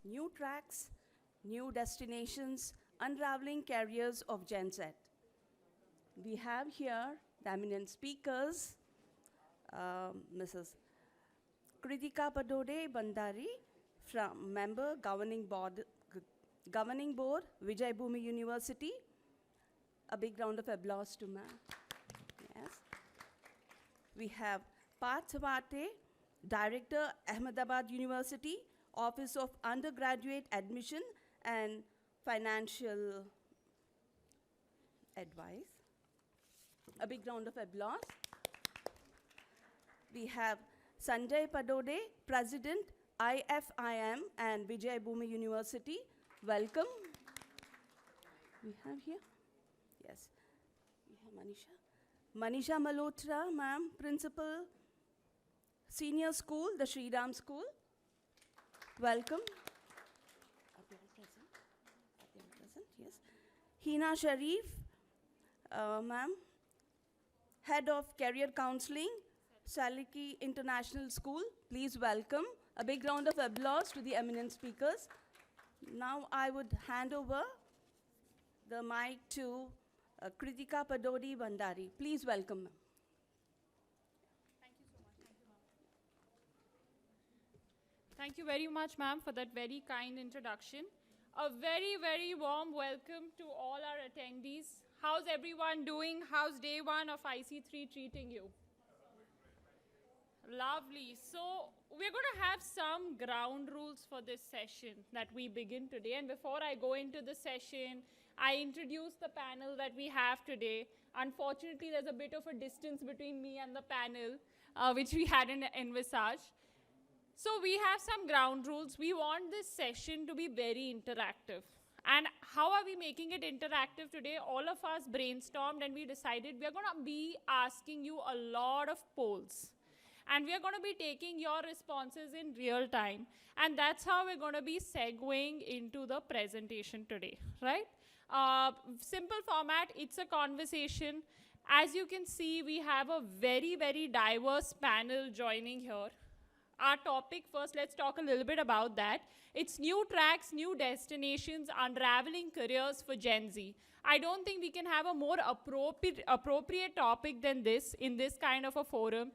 New tracks, new destinations, unraveling careers of Gen Z. We have here the eminent speakers, Mrs. Kritika Padode Bandari, from member governing board, Vijay Bhumi University. A big round of applause to ma'am. Yes. We have Parth Vate, Director, Ahmedabad University, Office of Undergraduate Admission and Financial Advice. A big round of applause. We have Sanjay Padode, President, IFIM and Vijay Bhumi University. Welcome. We have here, yes, we have Manisha. Manisha Malhotra, ma'am, Principal, Senior School, the Sri Ram School. Welcome. Present, yes. Hina Sharif, ma'am, Head of Career Counseling, Saliki International School. Please welcome. A big round of applause to the eminent speakers. Now I would hand over the mic to Kritika Padodi Bandari. Please welcome. Thank you so much. Thank you very much, ma'am, for that very kind introduction. A very, very warm welcome to all our attendees. How's everyone doing? How's day one of IC3 treating you? Lovely. So we're going to have some ground rules for this session that we begin today. And before I go into the session, I introduce the panel that we have today. Unfortunately, there's a bit of a distance between me and the panel, which we hadn't envisaged. So we have some ground rules. We want this session to be very interactive. And how are we making it interactive today? All of us brainstormed and we decided we're going to be asking you a lot of polls. And we're going to be taking your responses in real time. And that's how we're going to be segueing into the presentation today, right? Simple format, it's a conversation. As you can see, we have a very, very diverse panel joining here. Our topic first, let's talk a little bit about that. It's new tracks, new destinations, unraveling careers for Gen Z. I don't think we can have a more appropriate topic than this in this kind of a forum.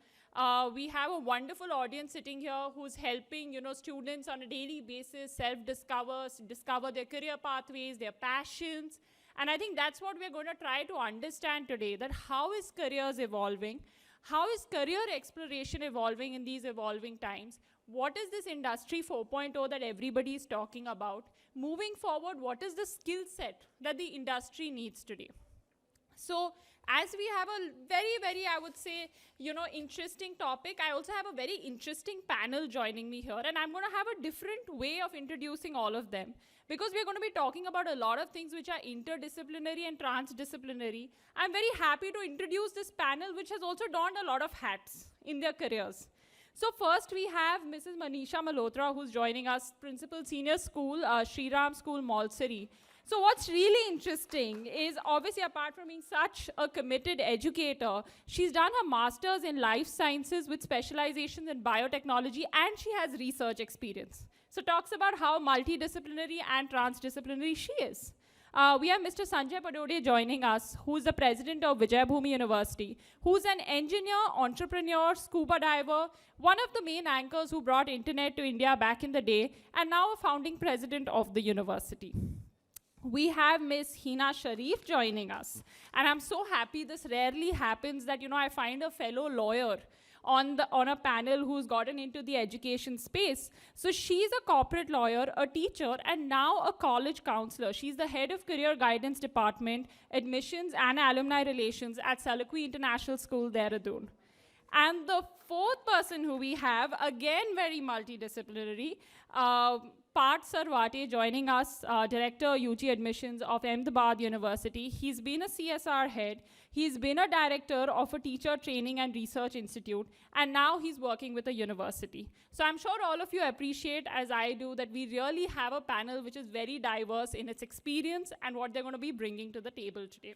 We have a wonderful audience sitting here who's helping, students on a daily basis discover their career pathways, their passions. And I think that's what we're going to try to understand today, that how is careers evolving? How is career exploration evolving in these evolving times? What is this industry 4.0 that everybody is talking about? Moving forward, what is the skill set that the industry needs today? So as we have a very, very, I would say, interesting topic, I also have a very interesting panel joining me here. And I'm going to have a different way of introducing all of them. Because we're going to be talking about a lot of things which are interdisciplinary and transdisciplinary. I'm very happy to introduce this panel, which has also donned a lot of hats in their careers. So first we have Mrs. Manisha Malhotra, who's joining us, Principal Senior School, Sri Ram School, Malsari. So what's really interesting is, obviously, apart from being such a committed educator, she's done her master's in life sciences with specializations in biotechnology, and she has research experience. So talks about how multidisciplinary and transdisciplinary she is. We have Mr. Sanjay Padode joining us, who's the president of Vijay Bhumi University, who's an engineer, entrepreneur, scuba diver, one of the main anchors who brought internet to India back in the day, and now a founding president of the university. We have Ms. Hina Sharif joining us. And I'm so happy this rarely happens that, I find a fellow lawyer on a panel who's gotten into the education space. So she's a corporate lawyer, a teacher, and now a college counselor. She's the head of career guidance department, admissions and alumni relations at Salakwi International School, Dehradun. And the fourth person who we have, again very multidisciplinary, Parth Sarvate joining us, Director UG Admissions of Ahmedabad University. He's been a CSR head. He's been a director of a teacher training and research institute. And now he's working with a university. So I'm sure all of you appreciate, as I do, that we really have a panel which is very diverse in its experience and what they're going to be bringing to the table today.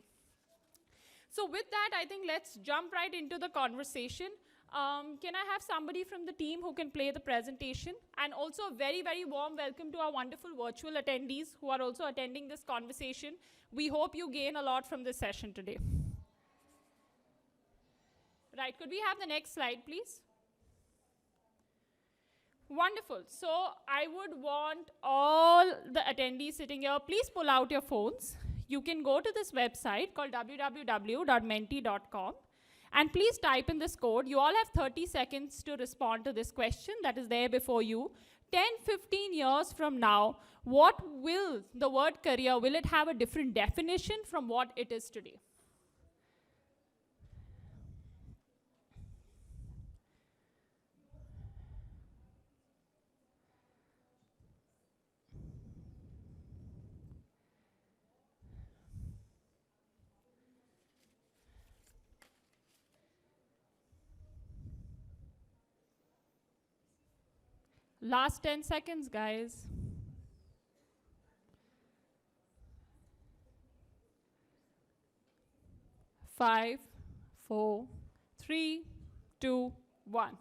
So with that, I think let's jump right into the conversation. Can I have somebody from the team who can play the presentation? And also a very, very warm welcome to our wonderful virtual attendees who are also attending this conversation. We hope you gain a lot from this session today. Right, could we have the next slide, please? Wonderful. So I would want all the attendees sitting here, please pull out your phones. You can go to this website called www.menti.com and please type in this code. You all have 30 seconds to respond to this question that is there before you. 10, 15 years from now, what will the word career, will it have a different definition from what it is today? Last 10 seconds, guys. 5, 4, 3, 2, 1.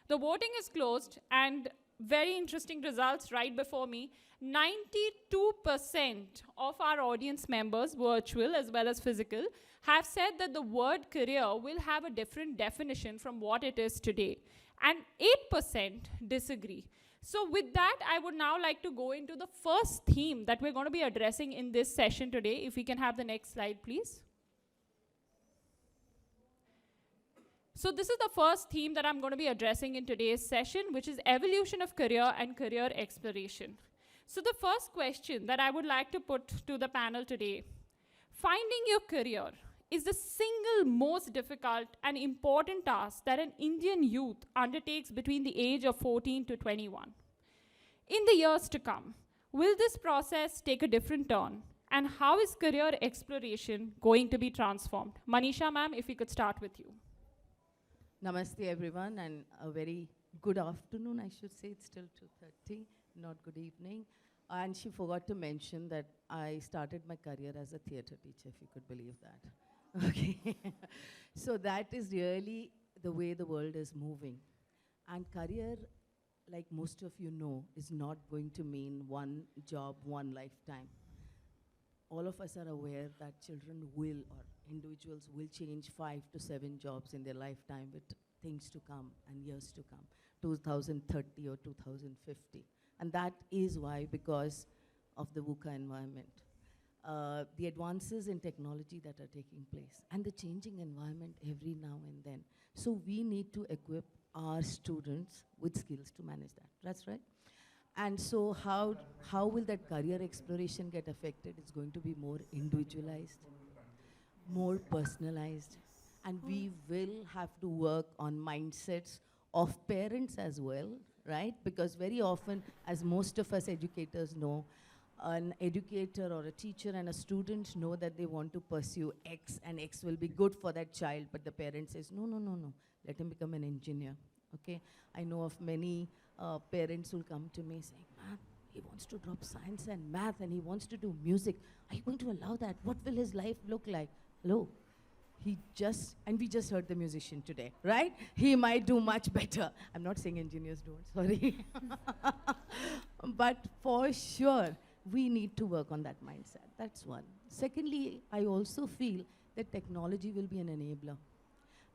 The voting is closed and very interesting results right before me. 92% of our audience members, virtual as well as physical, have said that the word career will have a different definition from what it is today. And 8% disagree. So with that, I would now like to go into the first theme that we're going to be addressing in this session today. If we can have the next slide, please. So this is the first theme that I'm going to be addressing in today's session, which is evolution of career and career exploration. So the first question that I would like to put to the panel today, finding your career is the single most difficult and important task that an Indian youth undertakes between the age of 14 to 21. In the years to come, will this process take a different turn? And how is career exploration going to be transformed? Manisha ma'am, if we could start with you. Namaste everyone, and a very good afternoon, I should say. It's still 2:30, not good evening. And she forgot to mention that I started my career as a theatre teacher, if you could believe that. Okay. So that is really the way the world is moving. And career, like most of you know, is not going to mean one job, one lifetime. All of us are aware that children will, or individuals will change 5 to 7 jobs in their lifetime with things to come and years to come, 2030 or 2050. And that is why, because of the VUCA environment. The advances in technology that are taking place and the changing environment every now and then. So we need to equip our students with skills to manage that. That's right. And so how will that career exploration get affected? It's going to be more individualized, more personalized, and we will have to work on mindsets of parents as well, right? Because very often, as most of us educators know, an educator or a teacher and a student know that they want to pursue X and X will be good for that child, but the parent says, no, no, no, no, let him become an engineer, okay? I know of many parents who will come to me saying, man, he wants to drop science and math and he wants to do music. Are you going to allow that? What will his life look like? Hello? And we just heard the musician today, right? He might do much better. I'm not saying engineers don't, sorry. But for sure, we need to work on that mindset. That's one. Secondly, I also feel that technology will be an enabler.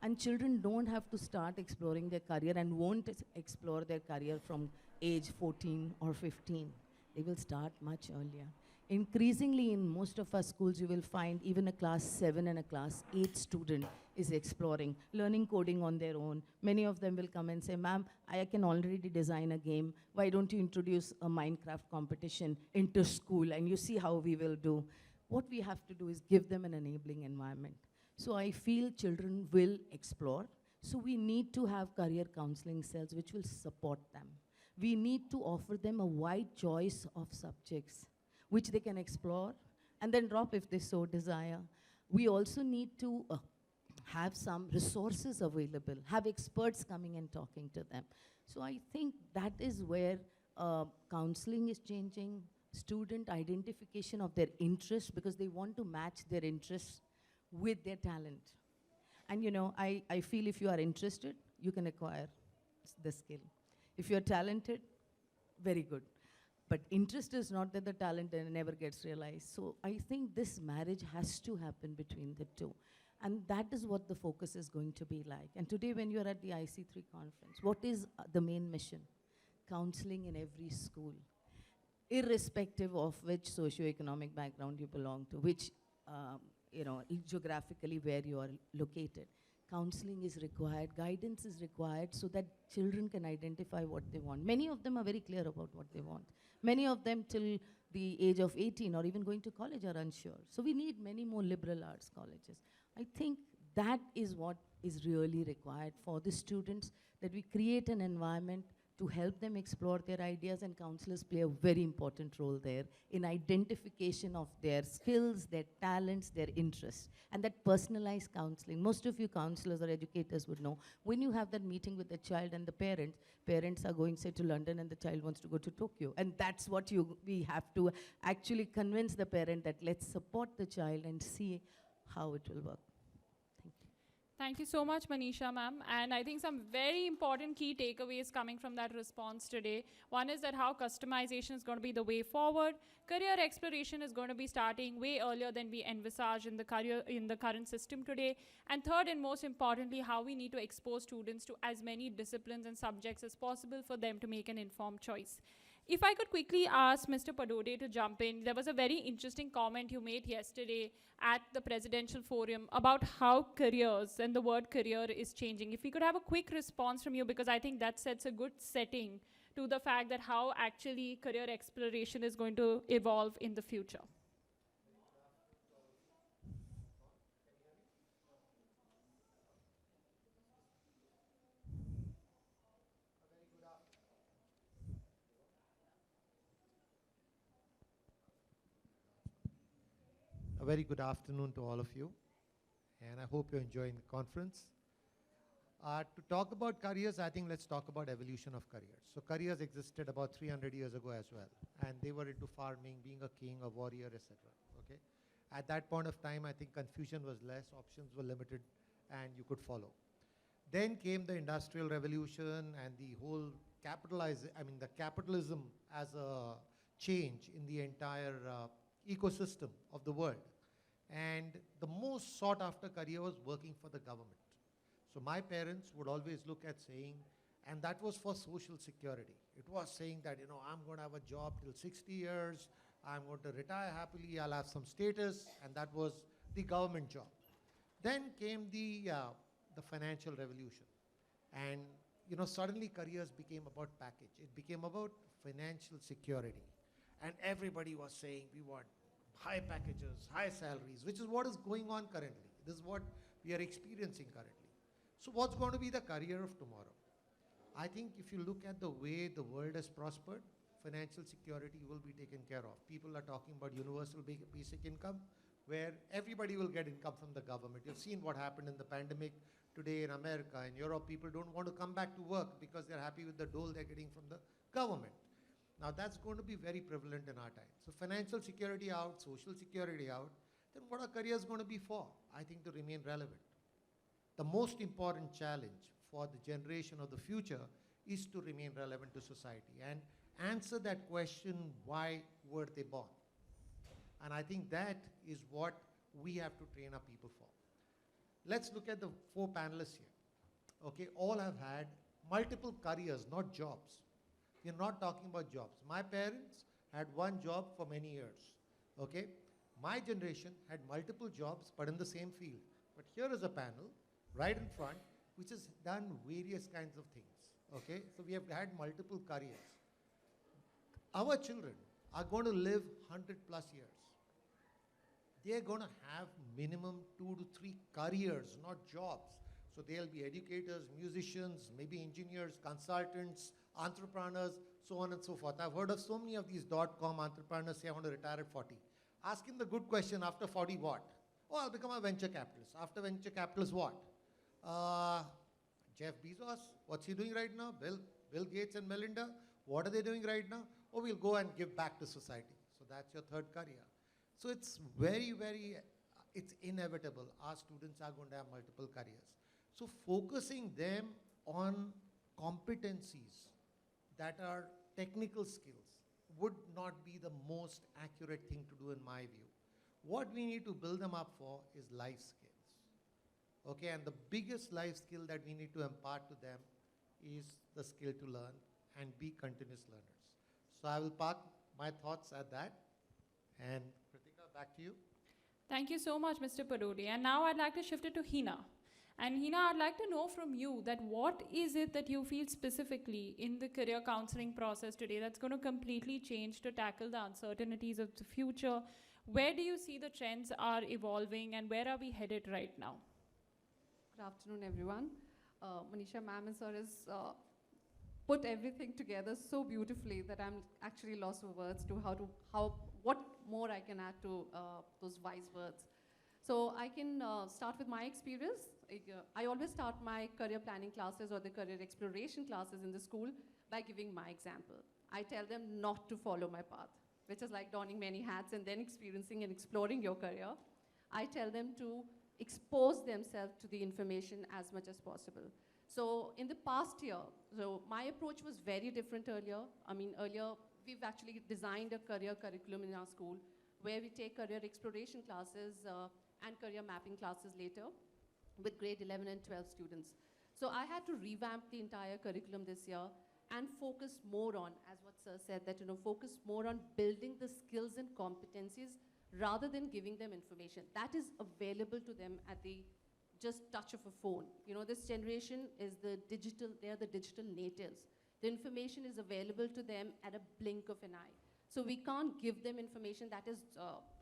And children don't have to start exploring their career and won't explore their career from age 14 or 15. They will start much earlier. Increasingly, in most of our schools, you will find even a class 7 and a class 8 student is exploring, learning coding on their own. Many of them will come and say, ma'am, I can already design a game. Why don't you introduce a Minecraft competition into school? And you see how we will do. What we have to do is give them an enabling environment. So I feel children will explore. So we need to have career counseling cells which will support them. We need to offer them a wide choice of subjects which they can explore and then drop if they so desire. We also need to have some resources available, have experts coming and talking to them. So I think that is where counseling is changing, student identification of their interests, because they want to match their interests with their talent. And you know, I feel if you are interested, you can acquire the skill. If you're talented, very good. But interest is not that the talent never gets realized. So I think this marriage has to happen between the two. And that is what the focus is going to be like. And today when you're at the IC3 conference, what is the main mission? Counseling in every school, irrespective of which socioeconomic background you belong to, which, geographically where you are located. Counseling is required, guidance is required so that children can identify what they want. Many of them are very clear about what they want. Many of them till the age of 18 or even going to college are unsure. So we need many more liberal arts colleges. I think that is what is really required for the students, that we create an environment to help them explore their ideas, and counselors play a very important role there in identification of their skills, their talents, their interests, and that personalized counseling. Most of you counselors or educators would know, when you have that meeting with the child and the parents are going, say, to London and the child wants to go to Tokyo, and that's what we have to actually convince the parent that let's support the child and see how it will work. Thank you so much, Manisha ma'am. And I think some very important key takeaways coming from that response today. One is that how customization is going to be the way forward. Career exploration is going to be starting way earlier than we envisage in the current system today. And third and most importantly, how we need to expose students to as many disciplines and subjects as possible for them to make an informed choice. If I could quickly ask Mr. Padode to jump in, there was a very interesting comment you made yesterday at the presidential forum about how careers and the word career is changing. If we could have a quick response from you, because I think that sets a good setting to the fact that how actually career exploration is going to evolve in the future. A very good afternoon to all of you, and I hope you're enjoying the conference. To talk about careers, I think let's talk about evolution of careers. So careers existed about 300 years ago as well, and they were into farming, being a king, a warrior, etc. Okay? At that point of time, I think confusion was less, options were limited, and you could follow. Then came the Industrial Revolution and the whole the capitalism as a change in the entire ecosystem of the world. And the most sought after career was working for the government. So my parents would always look at saying, and that was for social security. It was saying that, I'm going to have a job till 60 years, I'm going to retire happily, I'll have some status, and that was the government job. Then came the financial revolution. And, suddenly careers became about package. It became about financial security. And everybody was saying, we want high packages, high salaries, which is what is going on currently. This is what we are experiencing currently. So what's going to be the career of tomorrow? I think if you look at the way the world has prospered, financial security will be taken care of. People are talking about universal basic income, where everybody will get income from the government. You've seen what happened in the pandemic today in America. In Europe, people don't want to come back to work because they're happy with the dole they're getting from the government. Now that's going to be very prevalent in our time. So financial security out, social security out, then what are careers going to be for? I think to remain relevant. The most important challenge for the generation of the future is to remain relevant to society and answer that question, why were they born? And I think that is what we have to train our people for. Let's look at the 4 panelists here. Okay, all have had multiple careers, not jobs. We're not talking about jobs. My parents had one job for many years, okay? My generation had multiple jobs, but in the same field. But here is a panel, right in front, which has done various kinds of things, okay? So we have had multiple careers. Our children are going to live 100+ years. They're going to have minimum 2 to 3 careers, not jobs. So they'll be educators, musicians, maybe engineers, consultants, entrepreneurs, so on and so forth. I've heard of so many of these .com entrepreneurs say, I want to retire at 40. Ask him the good question, after 40 what? Oh, I'll become a venture capitalist. After venture capitalist what? Jeff Bezos, what's he doing right now? Bill Gates and Melinda, what are they doing right now? Oh, we'll go and give back to society. So that's your third career. So it's it's inevitable. Our students are going to have multiple careers. So focusing them on competencies that are technical skills would not be the most accurate thing to do in my view. What we need to build them up for is life skills. Okay, and the biggest life skill that we need to impart to them is the skill to learn and be continuous learners. So I will park my thoughts at that. And Kritika, back to you. Thank you so much, Mr. Parodi. And now I'd like to shift it to Hina. And Hina, I'd like to know from you that what is it that you feel specifically in the career counseling process today that's going to completely change to tackle the uncertainties of the future? Where do you see the trends are evolving and where are we headed right now? Good afternoon, everyone. Manisha ma'am and sir has put everything together so beautifully that I'm actually lost for words to what more I can add to those wise words. So I can start with my experience. I always start my career planning classes or the career exploration classes in the school by giving my example. I tell them not to follow my path, which is like donning many hats and then experiencing and exploring your career. I tell them to expose themselves to the information as much as possible. So in the past year, so my approach was very different earlier. I mean, earlier, we've actually designed a career curriculum in our school where we take career exploration classes and career mapping classes later with grade 11 and 12 students. So I had to revamp the entire curriculum this year and focus more on, as what sir said, that focus more on building the skills and competencies rather than giving them information. That is available to them at the just touch of a phone. This generation is they are the digital natives. The information is available to them at a blink of an eye. So we can't give them information that is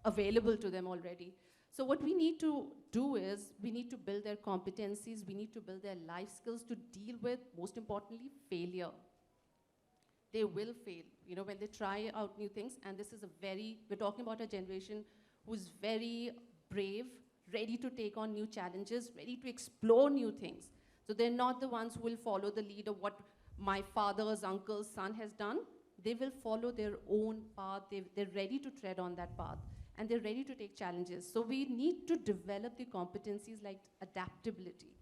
available to them already. So what we need to do is we need to build their competencies, we need to build their life skills to deal with, most importantly, failure. They will fail, when they try out new things. And this is we're talking about a generation who's very brave, ready to take on new challenges, ready to explore new things. So they're not the ones who will follow the lead of what my father's uncle's son has done. They will follow their own path. They're ready to tread on that path. And they're ready to take challenges. So we need to develop the competencies like adaptability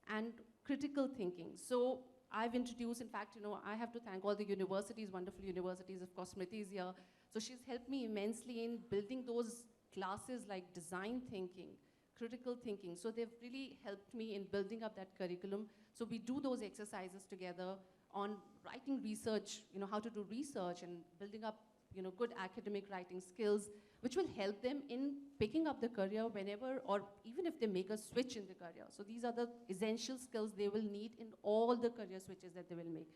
and critical thinking. So I've introduced, in fact, I have to thank all the universities, wonderful universities. Of course, Smriti is here. So she's helped me immensely in building those classes like design thinking, critical thinking. So they've really helped me in building up that curriculum. So we do those exercises together on writing research, how to do research and building up, good academic writing skills, which will help them in picking up the career whenever, or even if they make a switch in the career. So these are the essential skills they will need in all the career switches that they will make.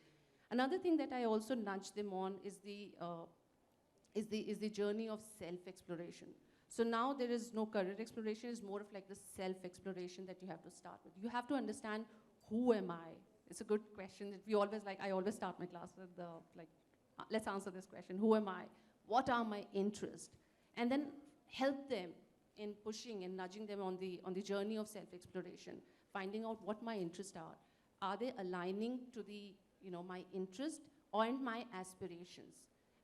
Another thing that I also nudge them on is the journey of self-exploration. So now there is no career exploration, it's more of like the self-exploration that you have to start with. You have to understand, who am I? It's a good question that I always start my class with let's answer this question. Who am I? What are my interests? And then help them in pushing and nudging them on the journey of self-exploration, finding out what my interests are. Are they aligning to my interest and my aspirations?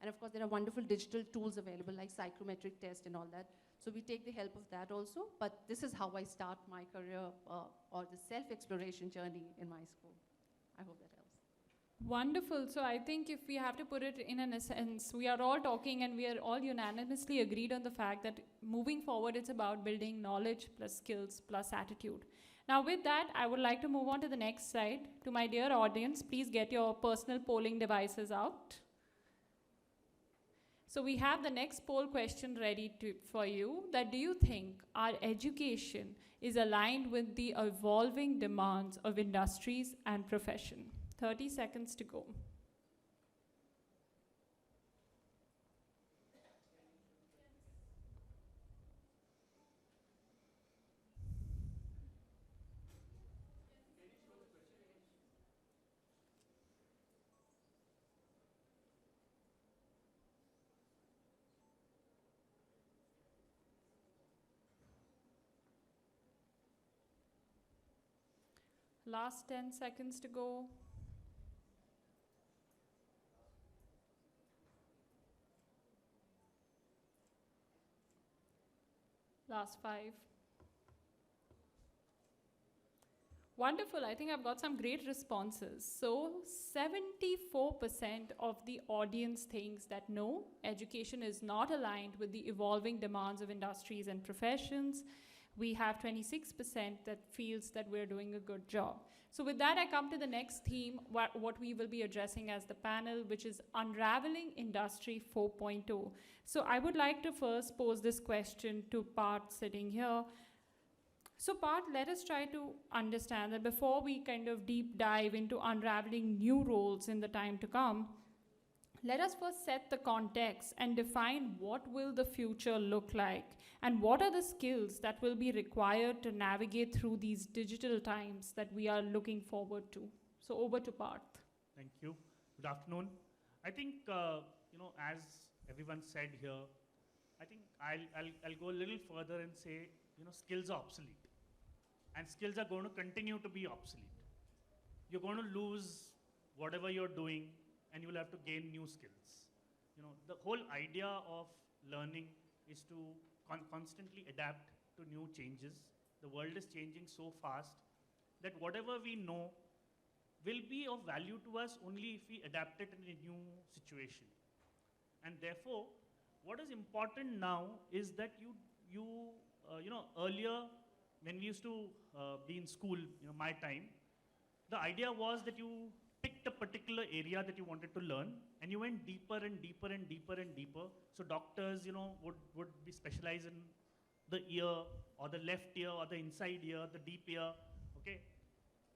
And of course, there are wonderful digital tools available like psychometric test and all that. So we take the help of that also. But this is how I start my career or the self-exploration journey in my school. I hope that helps. Wonderful. So I think if we have to put it in a sense, we are all talking and we are all unanimously agreed on the fact that moving forward, it's about building knowledge plus skills plus attitude. Now with that, I would like to move on to the next slide. To my dear audience, please get your personal polling devices out. So we have the next poll question ready for you, that do you think our education is aligned with the evolving demands of industries and profession? 30 seconds to go. Last 10 seconds to go. Last 5. Wonderful. I think I've got some great responses. So, 74% of the audience thinks that no, education is not aligned with the evolving demands of industries and professions. We have 26% that feels that we're doing a good job. So, with that, I come to the next theme, what we will be addressing as the panel, which is Unravelling Industry 4.0. So, I would like to first pose this question to Parth sitting here. So, Parth, let us try to understand that before we kind of deep dive into unraveling new roles in the time to come, let us first set the context and define what will the future look like and what are the skills that will be required to navigate through these digital times that we are looking forward to. So, over to Parth. Thank you. Good afternoon. I think, as everyone said here, I think I'll go a little further and say, skills are obsolete. And skills are going to continue to be obsolete. You're going to lose whatever you're doing, and you will have to gain new skills. The whole idea of learning is to constantly adapt to new changes. The world is changing so fast that whatever we know will be of value to us only if we adapt it in a new situation. And therefore, what is important now is that earlier, when we used to be in school, my time, the idea was that you picked a particular area that you wanted to learn, and you went deeper and deeper and deeper and deeper. So doctors, would be specialized in the ear, or the left ear, or the inside ear, the deep ear. Okay.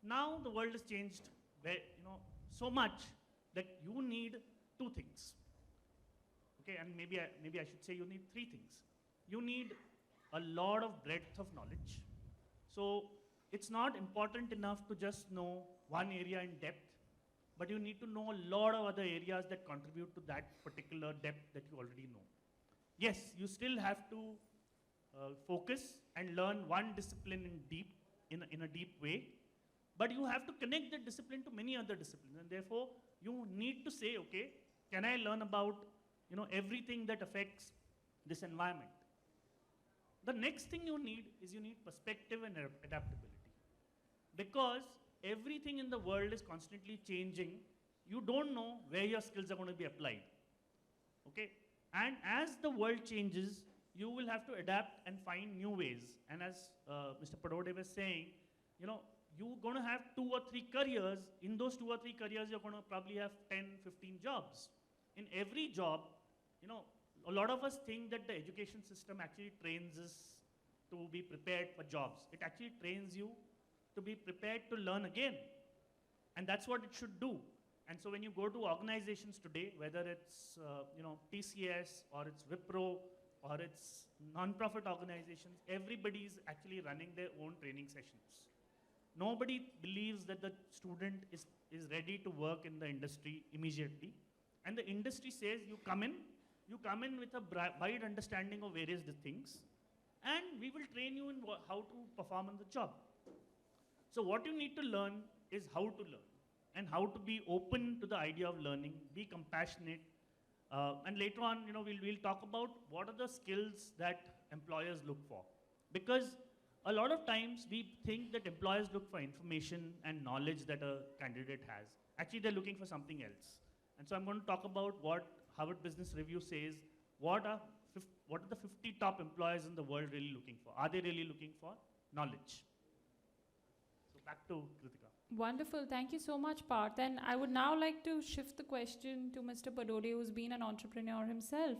Now the world has changed, so much that you need two things. Okay, and maybe I should say you need three things. You need a lot of breadth of knowledge. So it's not important enough to just know one area in depth, but you need to know a lot of other areas that contribute to that particular depth that you already know. Yes, you still have to focus and learn one discipline in a deep way, but you have to connect that discipline to many other disciplines, and therefore you need to say, okay, can I learn about everything that affects this environment? The next thing you need perspective and adaptability. Because everything in the world is constantly changing, you don't know where your skills are going to be applied. Okay? And as the world changes, you will have to adapt and find new ways. And as Mr. Padode was saying, you're going to have 2 or 3 careers. In those 2 or 3 careers, you're going to probably have 10, 15 jobs. In every job, a lot of us think that the education system actually trains us to be prepared for jobs. It actually trains you to be prepared to learn again. And that's what it should do. And so when you go to organizations today, whether it's TCS or it's Wipro or it's non-profit organizations, everybody's actually running their own training sessions. Nobody believes that the student is ready to work in the industry immediately. And the industry says you come in with a wide understanding of various things, and we will train you in how to perform on the job. So what you need to learn is how to learn, and how to be open to the idea of learning, be compassionate, and later on, we'll talk about what are the skills that employers look for. Because a lot of times we think that employers look for information and knowledge that a candidate has. Actually, they're looking for something else. And so I'm going to talk about what Harvard Business Review says, what are the 50 top employers in the world really looking for? Are they really looking for knowledge? So back to Kritika. Wonderful. Thank you so much, Parth. And I would now like to shift the question to Mr. Padode, who's been an entrepreneur himself,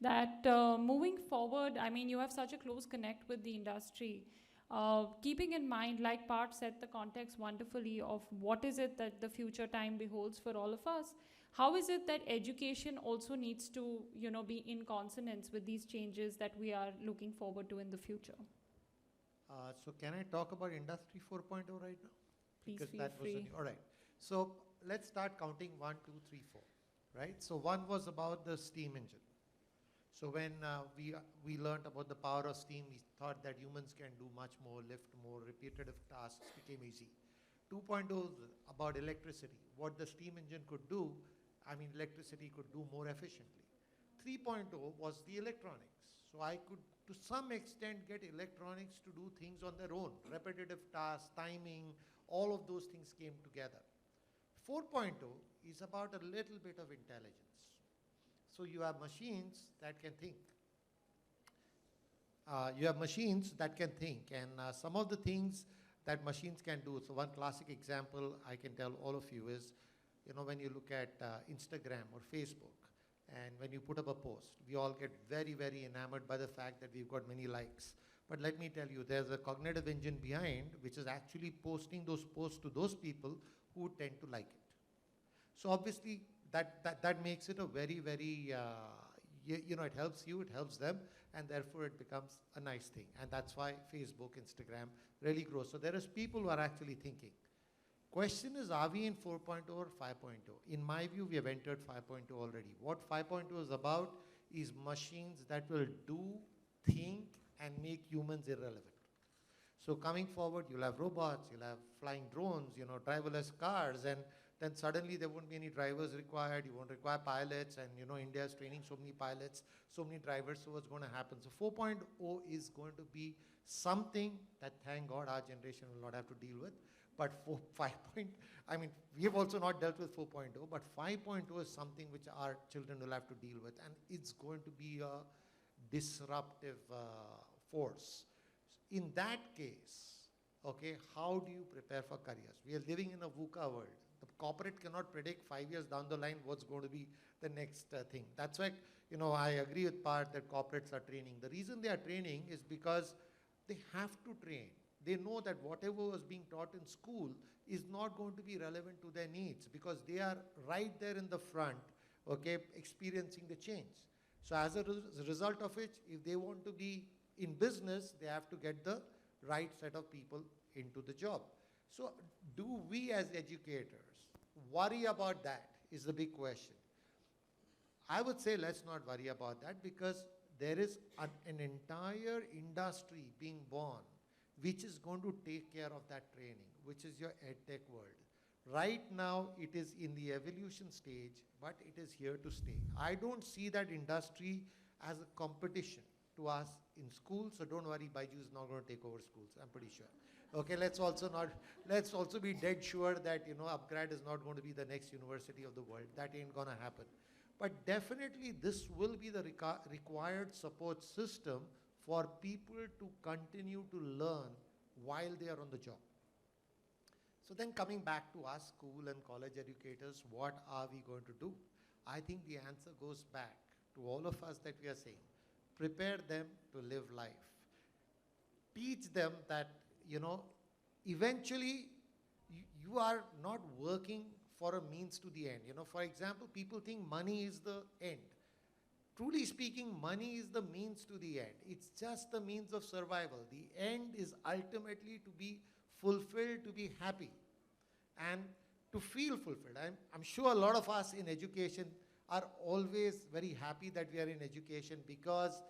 that moving forward, you have such a close connect with the industry. Keeping in mind, like Parth set the context wonderfully of what is it that the future time beholds for all of us, how is it that education also needs to be in consonance with these changes that we are looking forward to in the future? So can I talk about Industry 4.0 right now? Please Because feel that was free. all right. So let's start counting 1, 2, 3, 4, right? So one was about the steam engine. So when we learned about the power of steam, we thought that humans can do much more, lift more, repetitive tasks became easy. 2.0 is about electricity. What the steam engine could do, electricity could do more efficiently. 3.0 was the electronics. So I could, to some extent, get electronics to do things on their own, repetitive tasks, timing, all of those things came together. 4.0 is about a little bit of intelligence. So you have machines that can think. And some of the things that machines can do. So one classic example I can tell all of you is, when you look at Instagram or Facebook, and when you put up a post, we all get very, very enamored by the fact that we've got many likes. But let me tell you, there's a cognitive engine behind which is actually posting those posts to those people who tend to like it. So obviously, that makes it a very, very, it helps you, it helps them, and therefore it becomes a nice thing. And that's why Facebook, Instagram really grows. So there is people who are actually thinking. Question is, are we in 4.0 or 5.0? In my view, we have entered 5.0 already. What 5.0 is about is machines that will do, think, and make humans irrelevant. So coming forward, you'll have robots, you'll have flying drones, driverless cars, and then suddenly there won't be any drivers required, you won't require pilots, and India is training so many pilots, so many drivers, so what's going to happen? So 4.0 is going to be something that, thank God, our generation will not have to deal with. But we have also not dealt with 4.0, but 5.0 is something which our children will have to deal with, and it's going to be a disruptive force. In that case, okay, how do you prepare for careers? We are living in a VUCA world. The corporate cannot predict 5 years down the line what's going to be the next thing. That's why, I agree with Parth that corporates are training. The reason they are training is because they have to train. They know that whatever was being taught in school is not going to be relevant to their needs because they are right there in the front, okay, experiencing the change. So as a result of which, if they want to be in business, they have to get the right set of people into the job. So do we as educators worry about that is the big question. I would say let's not worry about that because there is an entire industry being born which is going to take care of that training, which is your edtech world. Right now, it is in the evolution stage, but it is here to stay. I don't see that industry as a competition to us in schools, so don't worry, Baiju is not going to take over schools, I'm pretty sure. Okay, let's also be dead sure that, Upgrad is not going to be the next university of the world. That ain't going to happen. But definitely, this will be the required support system for people to continue to learn while they are on the job. So then coming back to us, school and college educators, what are we going to do? I think the answer goes back to all of us that we are saying. Prepare them to live life. Teach them that, eventually you are not working for a means to the end. For example, people think money is the end. Truly speaking, money is the means to the end. It's just the means of survival. The end is ultimately to be fulfilled, to be happy, and to feel fulfilled. I'm sure a lot of us in education are always very happy that we are in education because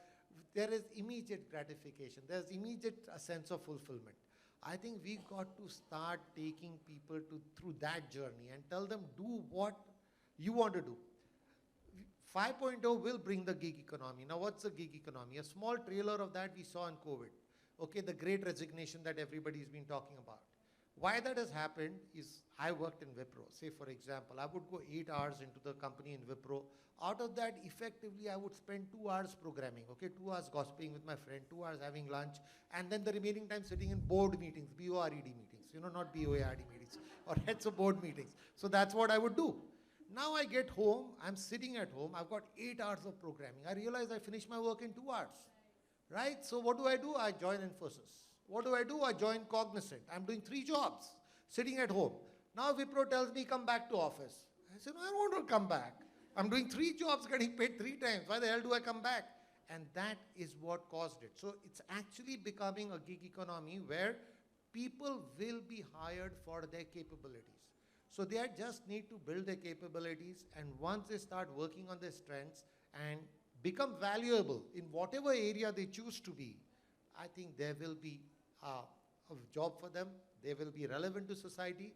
there is immediate gratification. There's immediate sense of fulfillment. I think we got to start taking people through that journey and tell them, do what you want to do. 5.0 will bring the gig economy. Now, what's the gig economy? A small trailer of that we saw in COVID. Okay, the great resignation that everybody's been talking about. Why that has happened is I worked in Wipro. Say, for example, I would go 8 hours into the company in Wipro. Out of that, effectively, I would spend 2 hours programming, okay, 2 hours gossiping with my friend, 2 hours having lunch, and then the remaining time sitting in board meetings, BORED meetings, not BOARD meetings, or heads of board meetings. So that's what I would do. Now I get home, I'm sitting at home, I've got 8 hours of programming. I realize I finished my work in 2 hours, right? So what do? I join Infosys. What do? I join Cognizant. I'm doing 3 jobs, sitting at home. Now Wipro tells me, come back to office. I said, no, I don't want to come back. I'm doing 3 jobs, getting paid 3 times. Why the hell do I come back? And that is what caused it. So it's actually becoming a gig economy where people will be hired for their capabilities. So they just need to build their capabilities, and once they start working on their strengths and become valuable in whatever area they choose to be, I think there will be a job for them, they will be relevant to society,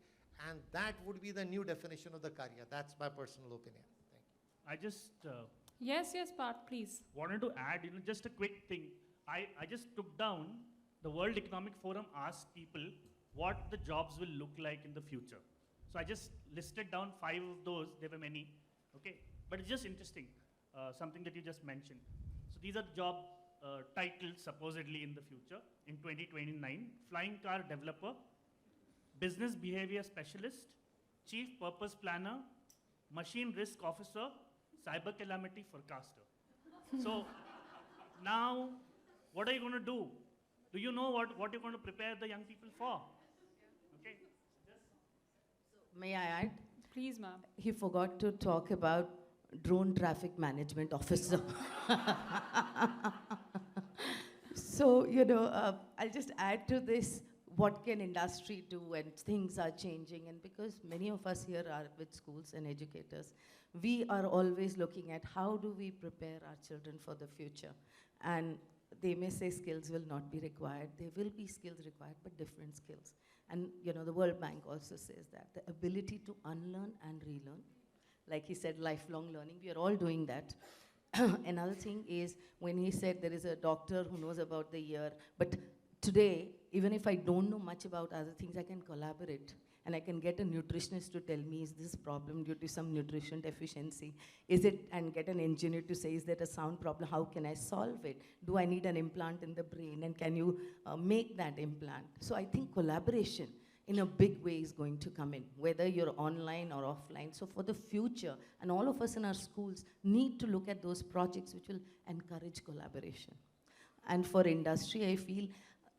and that would be the new definition of the career. That's my personal opinion. Thank you. I just Yes, Parth, please. wanted to add, just a quick thing. I just took down the World Economic Forum asked people, what the jobs will look like in the future. So I just listed down 5 of those. There were many, okay? But it's just interesting, something that you just mentioned. So these are job titles supposedly in the future in 2029: flying car developer, business behavior specialist, chief purpose planner, machine risk officer, cyber calamity forecaster. So now, what are you going to do? Do you know what you're going to prepare the young people for? Okay. May I add? Please, ma'am. He forgot to talk about drone traffic management officer. So, I'll just add to this, what can industry do when things are changing? And because many of us here are with schools and educators, we are always looking at how do we prepare our children for the future? And they may say skills will not be required. There will be skills required, but different skills. And the World Bank also says that the ability to unlearn and relearn, like he said, lifelong learning, we are all doing that. Another thing is when he said there is a doctor who knows about the ear, but today, even if I don't know much about other things, I can collaborate. And I can get a nutritionist to tell me, is this problem due to some nutrition deficiency? Is it, and get an engineer to say, is there a sound problem? How can I solve it? Do I need an implant in the brain? And can you make that implant? So I think collaboration in a big way is going to come in, whether you're online or offline. So for the future, and all of us in our schools need to look at those projects which will encourage collaboration. And for industry, I feel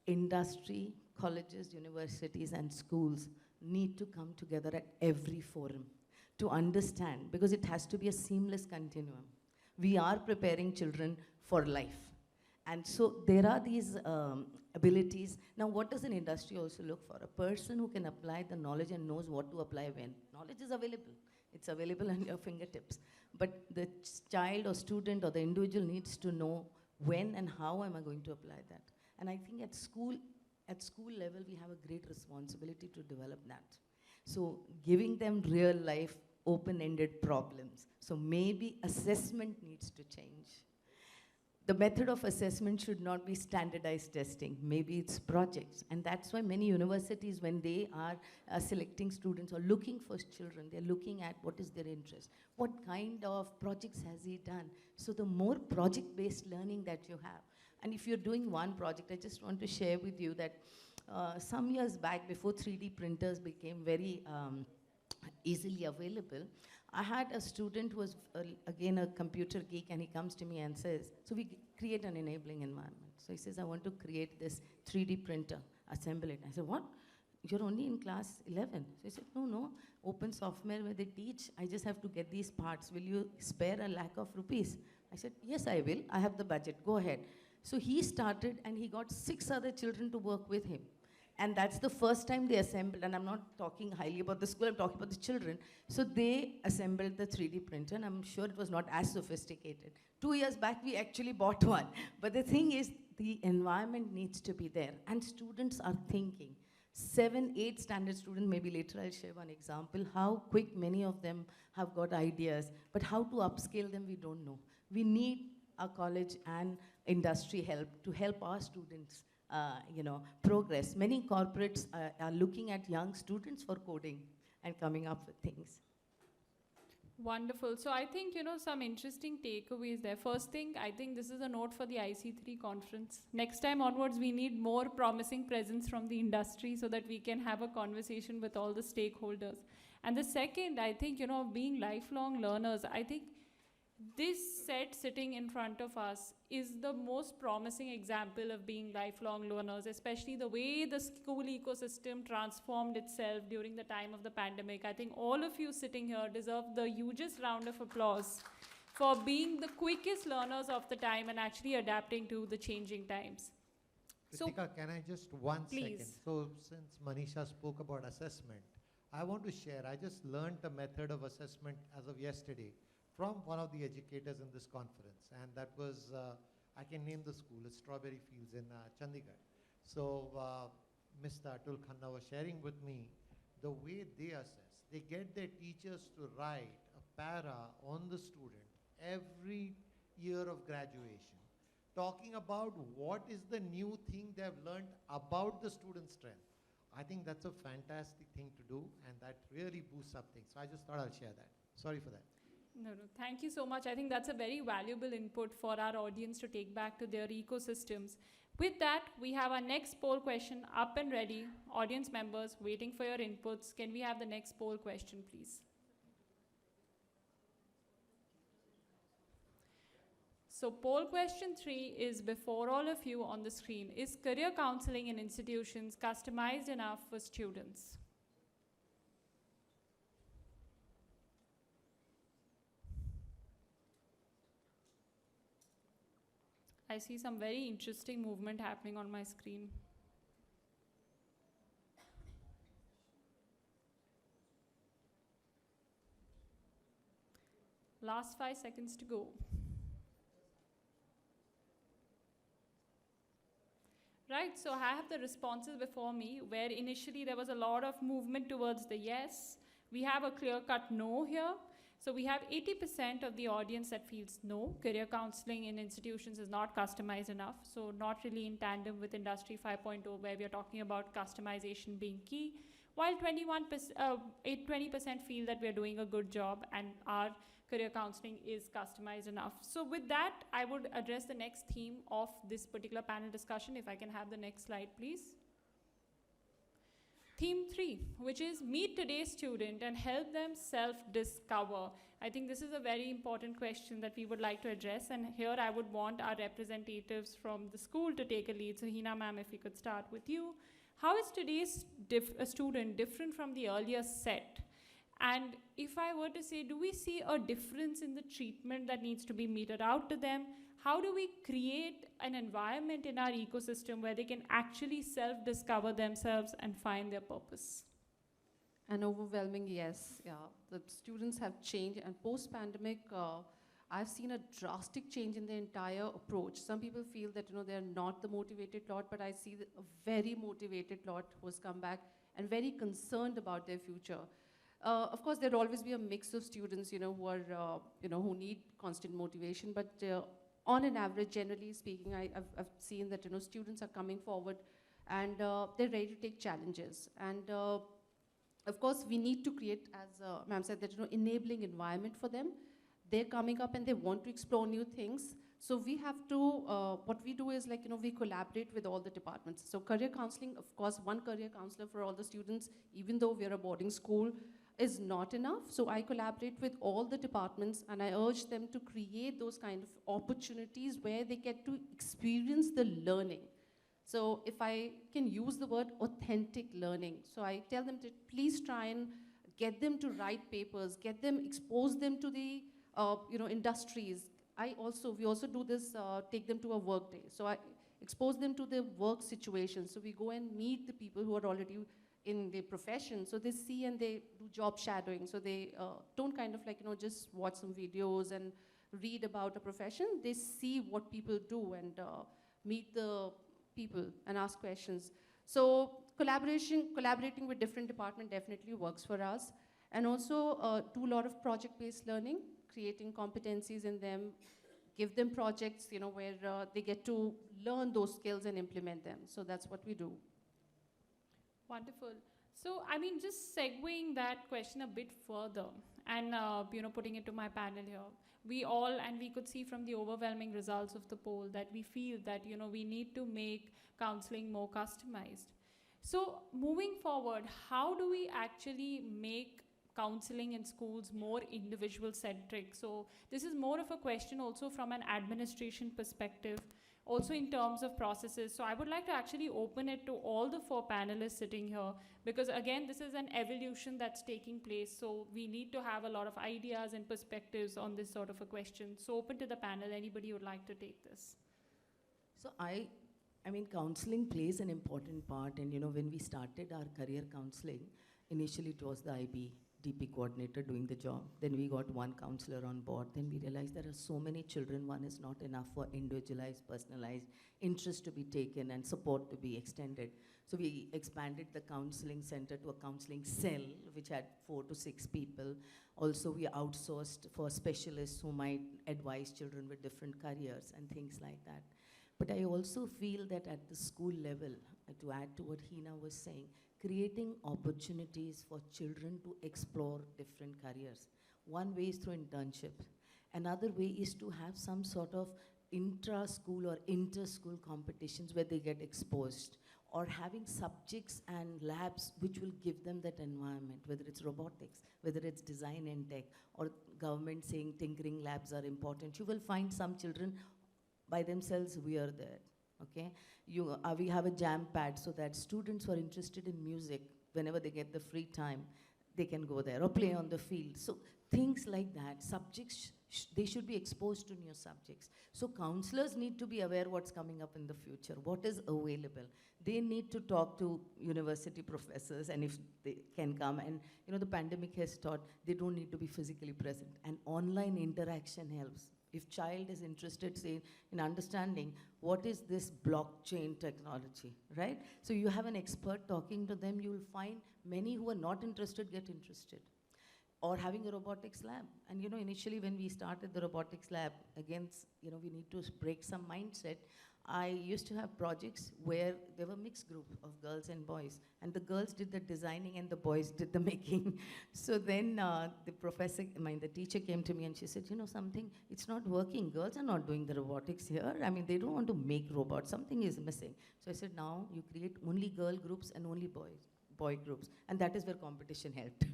industry, colleges, universities, and schools need to come together at every forum to understand, because it has to be a seamless continuum. We are preparing children for life. And so there are these abilities. Now, what does an industry also look for? A person who can apply the knowledge and knows what to apply when. Knowledge is available. It's available at your fingertips. But the child or student or the individual needs to know when and how am I going to apply that. And I think at school level, we have a great responsibility to develop that. So giving them real life, open-ended problems. So maybe assessment needs to change. The method of assessment should not be standardized testing. Maybe it's projects. And that's why many universities, when they are selecting students or looking for children, they're looking at what is their interest. What kind of projects has he done? So the more project-based learning that you have. And if you're doing one project, I just want to share with you that some years back, before 3D printers became very easily available, I had a student who was, again, a computer geek, and he comes to me and says, so we create an enabling environment. So he says, I want to create this 3D printer, assemble it. I said, what? You're only in class 11. So he said, no, open software where they teach, I just have to get these parts. Will you spare a lakh of rupees? I said, yes, I will. I have the budget. Go ahead. So he started, and he got 6 other children to work with him. And that's the first time they assembled, and I'm not talking highly about the school, I'm talking about the children. So they assembled the 3D printer, and I'm sure it was not as sophisticated. 2 years back, we actually bought one. But the thing is, the environment needs to be there, and students are thinking. 7, 8 standard students, maybe later I'll share one example, how quick many of them have got ideas, but how to upscale them, we don't know. We need our college and industry help to help our students progress. Many corporates are looking at young students for coding and coming up with things. Wonderful. So I think, some interesting takeaways there. First thing, I think this is a note for the IC3 conference. Next time onwards, we need more promising presence from the industry so that we can have a conversation with all the stakeholders. And the second, I think, being lifelong learners, I think this set sitting in front of us is the most promising example of being lifelong learners, especially the way the school ecosystem transformed itself during the time of the pandemic. I think all of you sitting here deserve the hugest round of applause for being the quickest learners of the time and actually adapting to the changing times. Kritika, can I just one please. second? So since Manisha spoke about assessment, I want to share, I just learned a method of assessment as of yesterday from one of the educators in this conference, and that was, I can name the school, it's Strawberry Fields in Chandigarh. So Mr. Atul Khanna was sharing with me the way they assess. They get their teachers to write a para on the student every year of graduation, talking about what is the new thing they have learned about the student's strength. I think that's a fantastic thing to do, and that really boosts up things. So I just thought I'll share that. Sorry for that. No, no, thank you so much. I think that's a very valuable input for our audience to take back to their ecosystems. With that, we have our next poll question up and ready. Audience members, waiting for your inputs. Can we have the next poll question, please? So poll question 3 is before all of you on the screen. Is career counseling in institutions customized enough for students? I see some very interesting movement happening on my screen. Last 5 seconds to go. Right, so I have the responses before me, where initially there was a lot of movement towards the yes. We have a clear-cut no here. So we have 80% of the audience that feels no, career counseling in institutions is not customized enough. So not really in tandem with Industry 5.0, where we are talking about customization being key, while 20% feel that we are doing a good job and our career counseling is customized enough. So with that, I would address the next theme of this particular panel discussion. If I can have the next slide, please. Theme 3, which is meet today's student and help them self-discover. I think this is a very important question that we would like to address, and here I would want our representatives from the school to take a lead. So Hina ma'am, if we could start with you. How is today's student different from the earlier set? And if I were to say, do we see a difference in the treatment that needs to be meted out to them? How do we create an environment in our ecosystem where they can actually self-discover themselves and find their purpose? An overwhelming yes. Yeah, the students have changed, and post-pandemic, I've seen a drastic change in the entire approach. Some people feel that they're not the motivated lot, but I see a very motivated lot who has come back and very concerned about their future. Of course, there'll always be a mix of students, who are, who need constant motivation. But on an average, generally speaking, I've seen that students are coming forward and they're ready to take challenges. And of course, we need to create, as ma'am said, that enabling environment for them. They're coming up and they want to explore new things. So we have to, what we do is we collaborate with all the departments. So career counseling, of course, one career counselor for all the students, even though we're a boarding school, is not enough. So I collaborate with all the departments and I urge them to create those kind of opportunities where they get to experience the learning. So if I can use the word authentic learning, so I tell them to please try and get them to write papers, get them, expose them to the industries. We also do this, take them to a work day. So I expose them to the work situation. So we go and meet the people who are already in the profession. So they see and they do job shadowing. So they don't kind of just watch some videos and read about a profession. They see what people do and meet the people and ask questions. So collaborating with different departments definitely works for us. And also do a lot of project-based learning, creating competencies in them, give them projects, where they get to learn those skills and implement them. So that's what we do. Wonderful. So, I mean, just segueing that question a bit further and, putting it to my panel here, we could see from the overwhelming results of the poll that we feel that, we need to make counseling more customized. So, moving forward, how do we actually make counseling in schools more individual-centric? So, this is more of a question also from an administration perspective, also in terms of processes. So I would like to actually open it to all the 4 panelists sitting here, because again, this is an evolution that's taking place. So we need to have a lot of ideas and perspectives on this sort of a question. So open to the panel, anybody would like to take this? So I mean, counseling plays an important part. And when we started our career counseling, initially it was the DP coordinator doing the job. Then we got one counselor on board. Then we realized there are so many children. One is not enough for individualized, personalized interest to be taken and support to be extended. So we expanded the counseling center to a counseling cell, which had 4 to 6 people. Also, we outsourced for specialists who might advise children with different careers and things like that. But I also feel that at the school level, to add to what Hina was saying, creating opportunities for children to explore different careers. One way is through internships. Another way is to have some sort of intra-school or inter-school competitions where they get exposed, or having subjects and labs which will give them that environment, whether it's robotics, whether it's design and tech, or government saying tinkering labs are important. You will find some children by themselves, we are there, okay? We have a jam pad so that students who are interested in music, whenever they get the free time, they can go there or play on the field. So things like that, subjects, they should be exposed to new subjects. So counselors need to be aware what's coming up in the future, what is available. They need to talk to university professors, and if they can come, and the pandemic has taught they don't need to be physically present, and online interaction helps. If child is interested, say, in understanding what is this blockchain technology, right? So you have an expert talking to them, you will find many who are not interested get interested. Or having a robotics lab. And initially when we started the robotics lab, again, we need to break some mindset. I used to have projects where there were mixed group of girls and boys, and the girls did the designing and the boys did the making. So then the teacher came to me and she said, something, it's not working. Girls are not doing the robotics here. I mean, they don't want to make robots. Something is missing. So I said, now you create only girl groups and only boy groups. And that is where competition helped.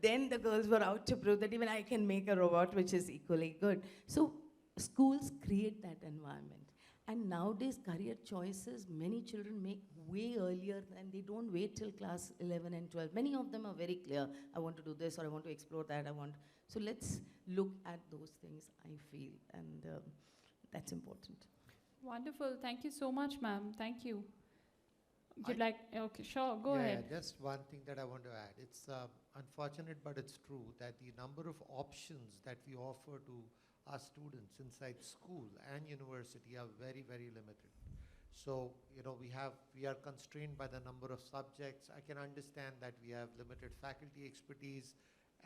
Then the girls were out to prove that even I can make a robot which is equally good. So schools create that environment. And nowadays, career choices, many children make way earlier, and they don't wait till class 11 and 12. Many of them are very clear. I want to do this, or I want to explore that. So let's look at those things, I feel, and that's important. Wonderful. Thank you so much, ma'am. Thank you. Okay, sure, go ahead. Yeah, just one thing that I want to add. It's unfortunate, but it's true that the number of options that we offer to our students inside school and university are very, very limited. So, we are constrained by the number of subjects. I can understand that we have limited faculty expertise,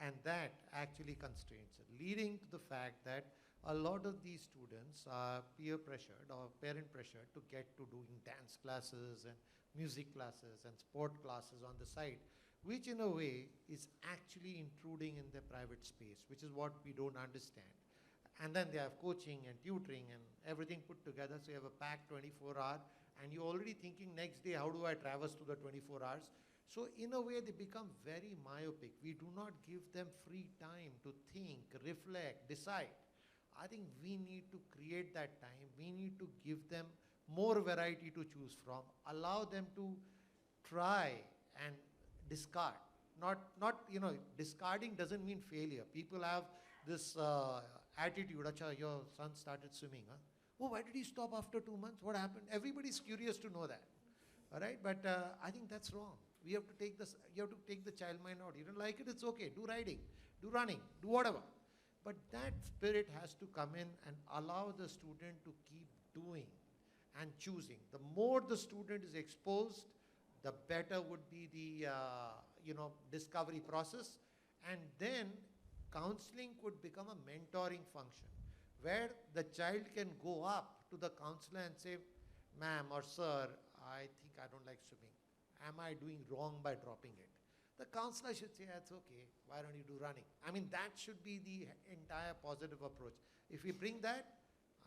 and that actually constrains it, leading to the fact that a lot of these students are peer pressured or parent pressured to get to doing dance classes and music classes and sport classes on the side, which in a way is actually intruding in their private space, which is what we don't understand. And then they have coaching and tutoring and everything put together, so you have a packed 24-hour, and you're already thinking next day, how do I traverse through the 24 hours? So in a way, they become very myopic. We do not give them free time to think, reflect, decide. I think we need to create that time. We need to give them more variety to choose from, allow them to try and discard. Discarding doesn't mean failure. People have this attitude, Acha, your son started swimming, huh? Oh, why did he stop after 2 months? What happened? Everybody's curious to know that, all right? But I think that's wrong. You have to take the child mind out. You don't like it, it's okay. Do riding, do running, do whatever. But that spirit has to come in and allow the student to keep doing and choosing. The more the student is exposed, the better would be the discovery process. And then counseling could become a mentoring function, where the child can go up to the counselor and say, ma'am or sir, I think I don't like swimming. Am I doing wrong by dropping it? The counselor should say, that's okay, why don't you do running? I mean, that should be the entire positive approach. If we bring that,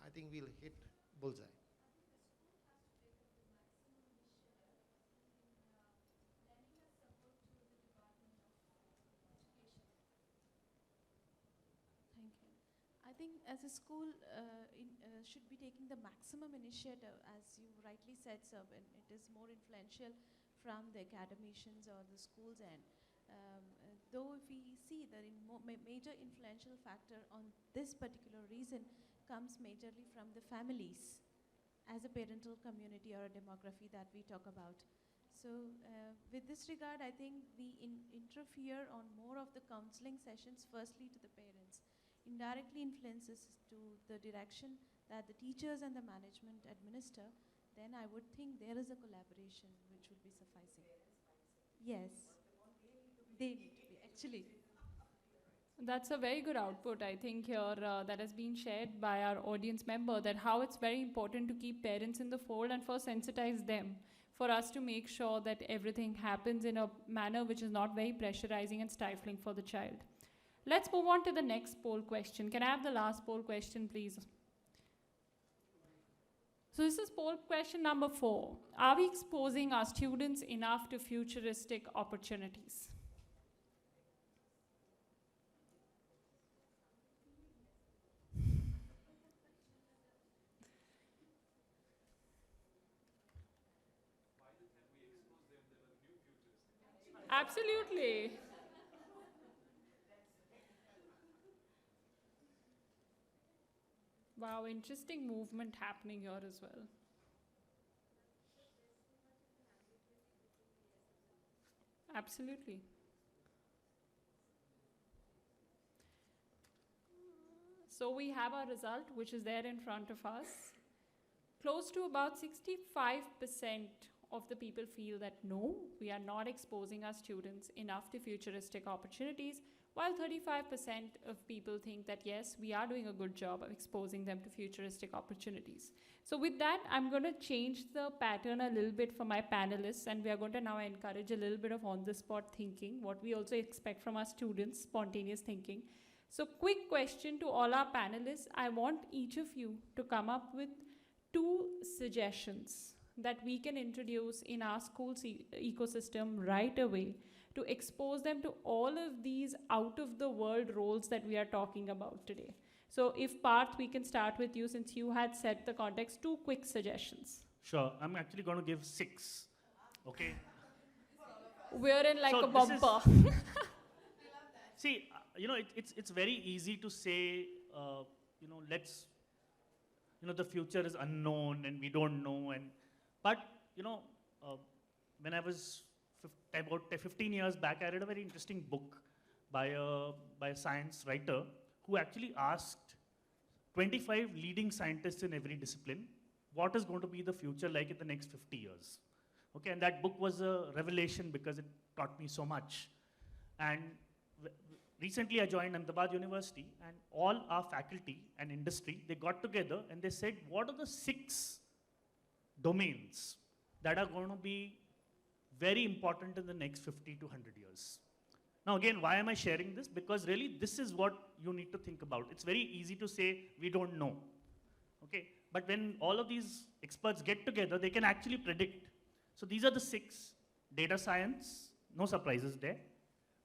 I think we'll hit bullseye. I think as a school should be taking the maximum initiative, as you rightly said, sir, when it is more influential from the academicians or the schools end. Though if we see that major influential factor on this particular reason comes majorly from the families as a parental community or a demography that we talk about. So with this regard, I think we interfere on more of the counseling sessions, firstly to the parents, indirectly influences to the direction that the teachers and the management administer, then I would think there is a collaboration which would be sufficing. Yes, they need to be, actually. That's a very good output, I think, here that has been shared by our audience member, that how it's very important to keep parents in the fold and first sensitize them for us to make sure that everything happens in a manner which is not very pressurizing and stifling for the child. Let's move on to the next poll question. Can I have the last poll question, please? So this is poll question number 4. Are we exposing our students enough to futuristic opportunities? Absolutely. Wow, interesting movement happening here as well. Absolutely. So we have our result, which is there in front of us. Close to about 65% of the people feel that no, we are not exposing our students enough to futuristic opportunities, while 35% of people think that yes, we are doing a good job of exposing them to futuristic opportunities. So with that, I'm going to change the pattern a little bit for my panelists, and we are going to now encourage a little bit of on-the-spot thinking, what we also expect from our students, spontaneous thinking. So quick question to all our panelists. I want each of you to come up with 2 suggestions that we can introduce in our school ecosystem right away to expose them to all of these out-of-the-world roles that we are talking about today. So if Parth, we can start with you since you had set the context. 2 quick suggestions. Sure, I'm actually going to give 6. Okay. We're in like So a this is- bumper. See, it's very easy to say, let's, the future is unknown and we don't know. But when I was about 15 years back, I read a very interesting book by a science writer who actually asked 25 leading scientists in every discipline, what is going to be the future like in the next 50 years? Okay, and that book was a revelation because it taught me so much. And recently I joined Ahmedabad University, and all our faculty and industry, they got together and they said, what are the 6 domains that are going to be very important in the next 50 to 100 years? Now again, why am I sharing this? Because really this is what you need to think about. It's very easy to say, we don't know. Okay? But when all of these experts get together, they can actually predict. So these are the 6. Data science, no surprises there.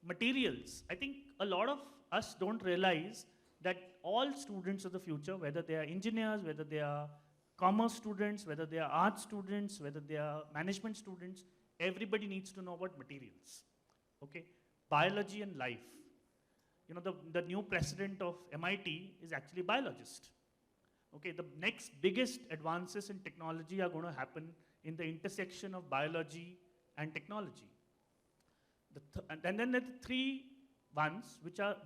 Materials, I think a lot of us don't realize that all students of the future, whether they are engineers, whether they are commerce students, whether they are art students, whether they are management students, everybody needs to know about materials. Okay? Biology and life. The new president of MIT is actually a biologist. Okay, the next biggest advances in technology are going to happen in the intersection of biology and technology. And then there are 3 ones which are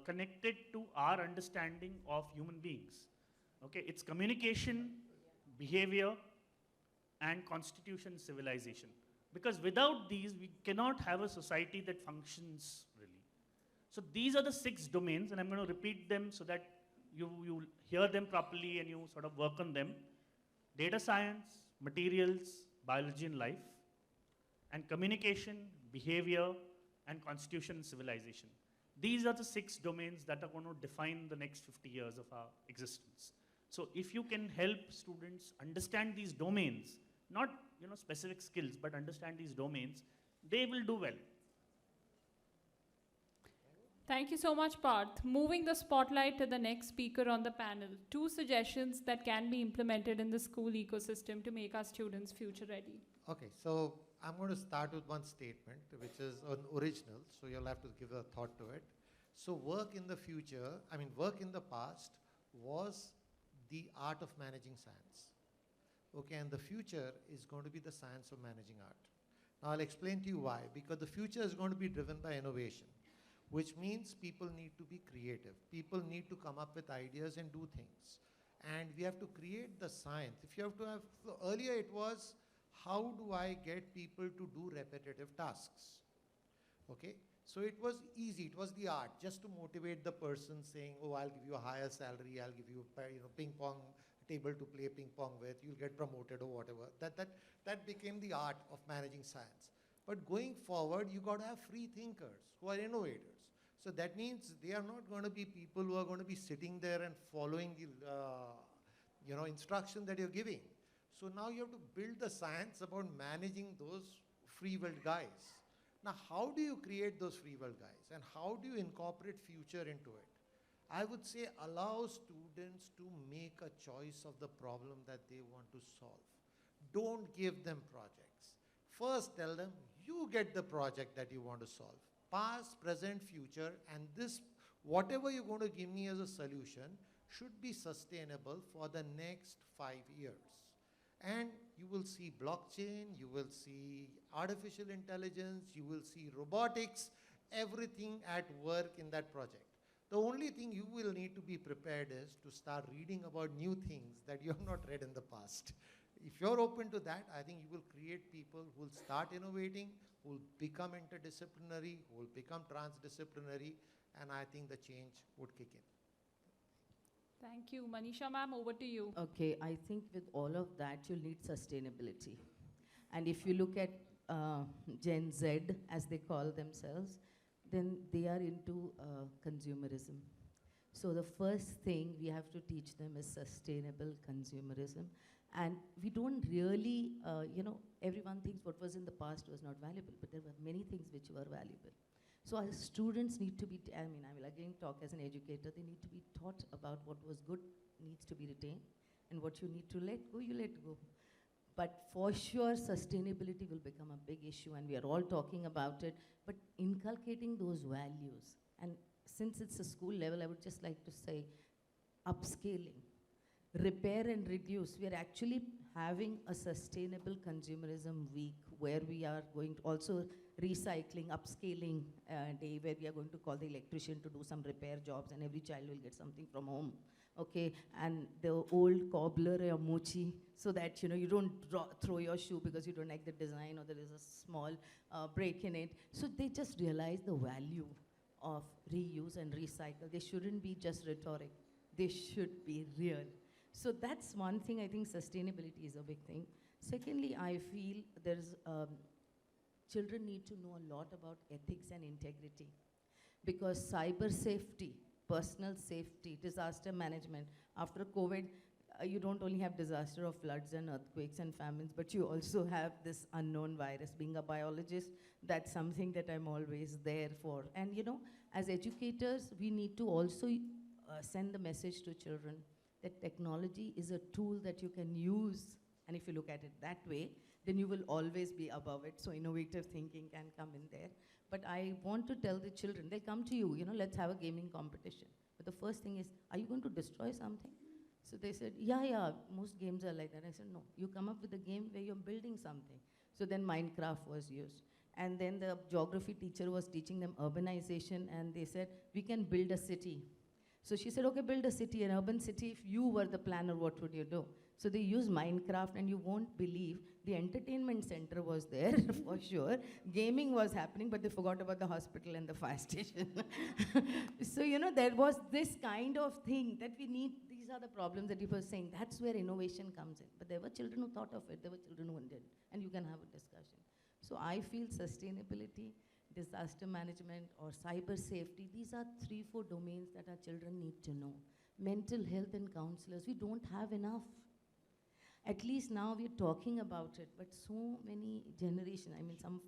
connected to our understanding of human beings. Okay, it's communication, behavior, and constitution, civilization. Because without these, we cannot have a society that functions really. So these are the 6 domains, and I'm going to repeat them so that you hear them properly and you sort of work on them. Data science, materials, biology and life, and communication, behavior, and constitution and civilization. These are the 6 domains that are going to define the next 50 years of our existence. So if you can help students understand these domains, not specific skills, but understand these domains, they will do well. Thank you so much, Parth. Moving the spotlight to the next speaker on the panel. 2 suggestions that can be implemented in the school ecosystem to make our students future ready. Okay, so I'm going to start with one statement, which is an original, so you'll have to give a thought to it. So work in the past was the art of managing science. Okay, and the future is going to be the science of managing art. Now I'll explain to you why. Because the future is going to be driven by innovation, which means people need to be creative. People need to come up with ideas and do things. And we have to create the science. If you have to have, so earlier it was, how do I get people to do repetitive tasks? Okay, so it was easy, it was the art, just to motivate the person saying, oh, I'll give you a higher salary, I'll give you ping pong table to play ping pong with, you'll get promoted or whatever. That became the art of managing science. But going forward, you got to have free thinkers who are innovators. So that means they are not going to be people who are going to be sitting there and following the instruction that you're giving. So now you have to build the science about managing those free-willed guys. Now, how do you create those free-willed guys? And how do you incorporate future into it? I would say allow students to make a choice of the problem that they want to solve. Don't give them projects. First tell them, you get the project that you want to solve. Past, present, future, and this, whatever you're going to give me as a solution, should be sustainable for the next 5 years. And you will see blockchain, you will see artificial intelligence, you will see robotics, everything at work in that project. The only thing you will need to be prepared is to start reading about new things that you have not read in the past. If you're open to that, I think you will create people who will start innovating, who will become interdisciplinary, who will become transdisciplinary, and I think the change would kick in. Thank you. Manisha ma'am, over to you. Okay, I think with all of that, you'll need sustainability. And if you look at Gen Z, as they call themselves, then they are into consumerism. So the first thing we have to teach them is sustainable consumerism. And we don't really, everyone thinks what was in the past was not valuable, but there were many things which were valuable. So our students need to be, I will again talk as an educator, they need to be taught about what was good needs to be retained, and what you need to let go, you let go. But for sure, sustainability will become a big issue, and we are all talking about it, but inculcating those values. And since it's a school level, I would just like to say, upscaling, repair and reduce. We are actually having a sustainable consumerism week where we are going to also recycling, upscaling day where we are going to call the electrician to do some repair jobs, and every child will get something from home. Okay, and the old cobbler or mochi, so that you don't throw your shoe because you don't like the design or there is a small break in it. So they just realize the value of reuse and recycle. They shouldn't be just rhetoric. They should be real. So that's one thing. I think sustainability is a big thing. Secondly, I feel there's children need to know a lot about ethics and integrity, because cyber safety, personal safety, disaster management. After COVID, you don't only have disaster of floods and earthquakes and famines, but you also have this unknown virus. Being a biologist, that's something that I'm always there for. And as educators, we need to also send the message to children that technology is a tool that you can use. And if you look at it that way, then you will always be above it. So innovative thinking can come in there. But I want to tell the children, they come to you, let's have a gaming competition. But the first thing is, are you going to destroy something? So they said, yeah, most games are like that. I said, no, you come up with a game where you're building something. So then Minecraft was used. And then the geography teacher was teaching them urbanization, and they said, we can build a city. So she said, okay, build a city, an urban city. If you were the planner, what would you do? So they used Minecraft, and you won't believe the entertainment center was there for sure. Gaming was happening, but they forgot about the hospital and the fire station. So, there was this kind of thing that we need. These are the problems that you were saying. That's where innovation comes in. But there were children who thought of it. There were children who didn't. And you can have a discussion. So I feel sustainability, disaster management, or cyber safety, these are 3-4 domains that our children need to know. Mental health and counselors, we don't have enough. At least now we're talking about it, but so many generations, some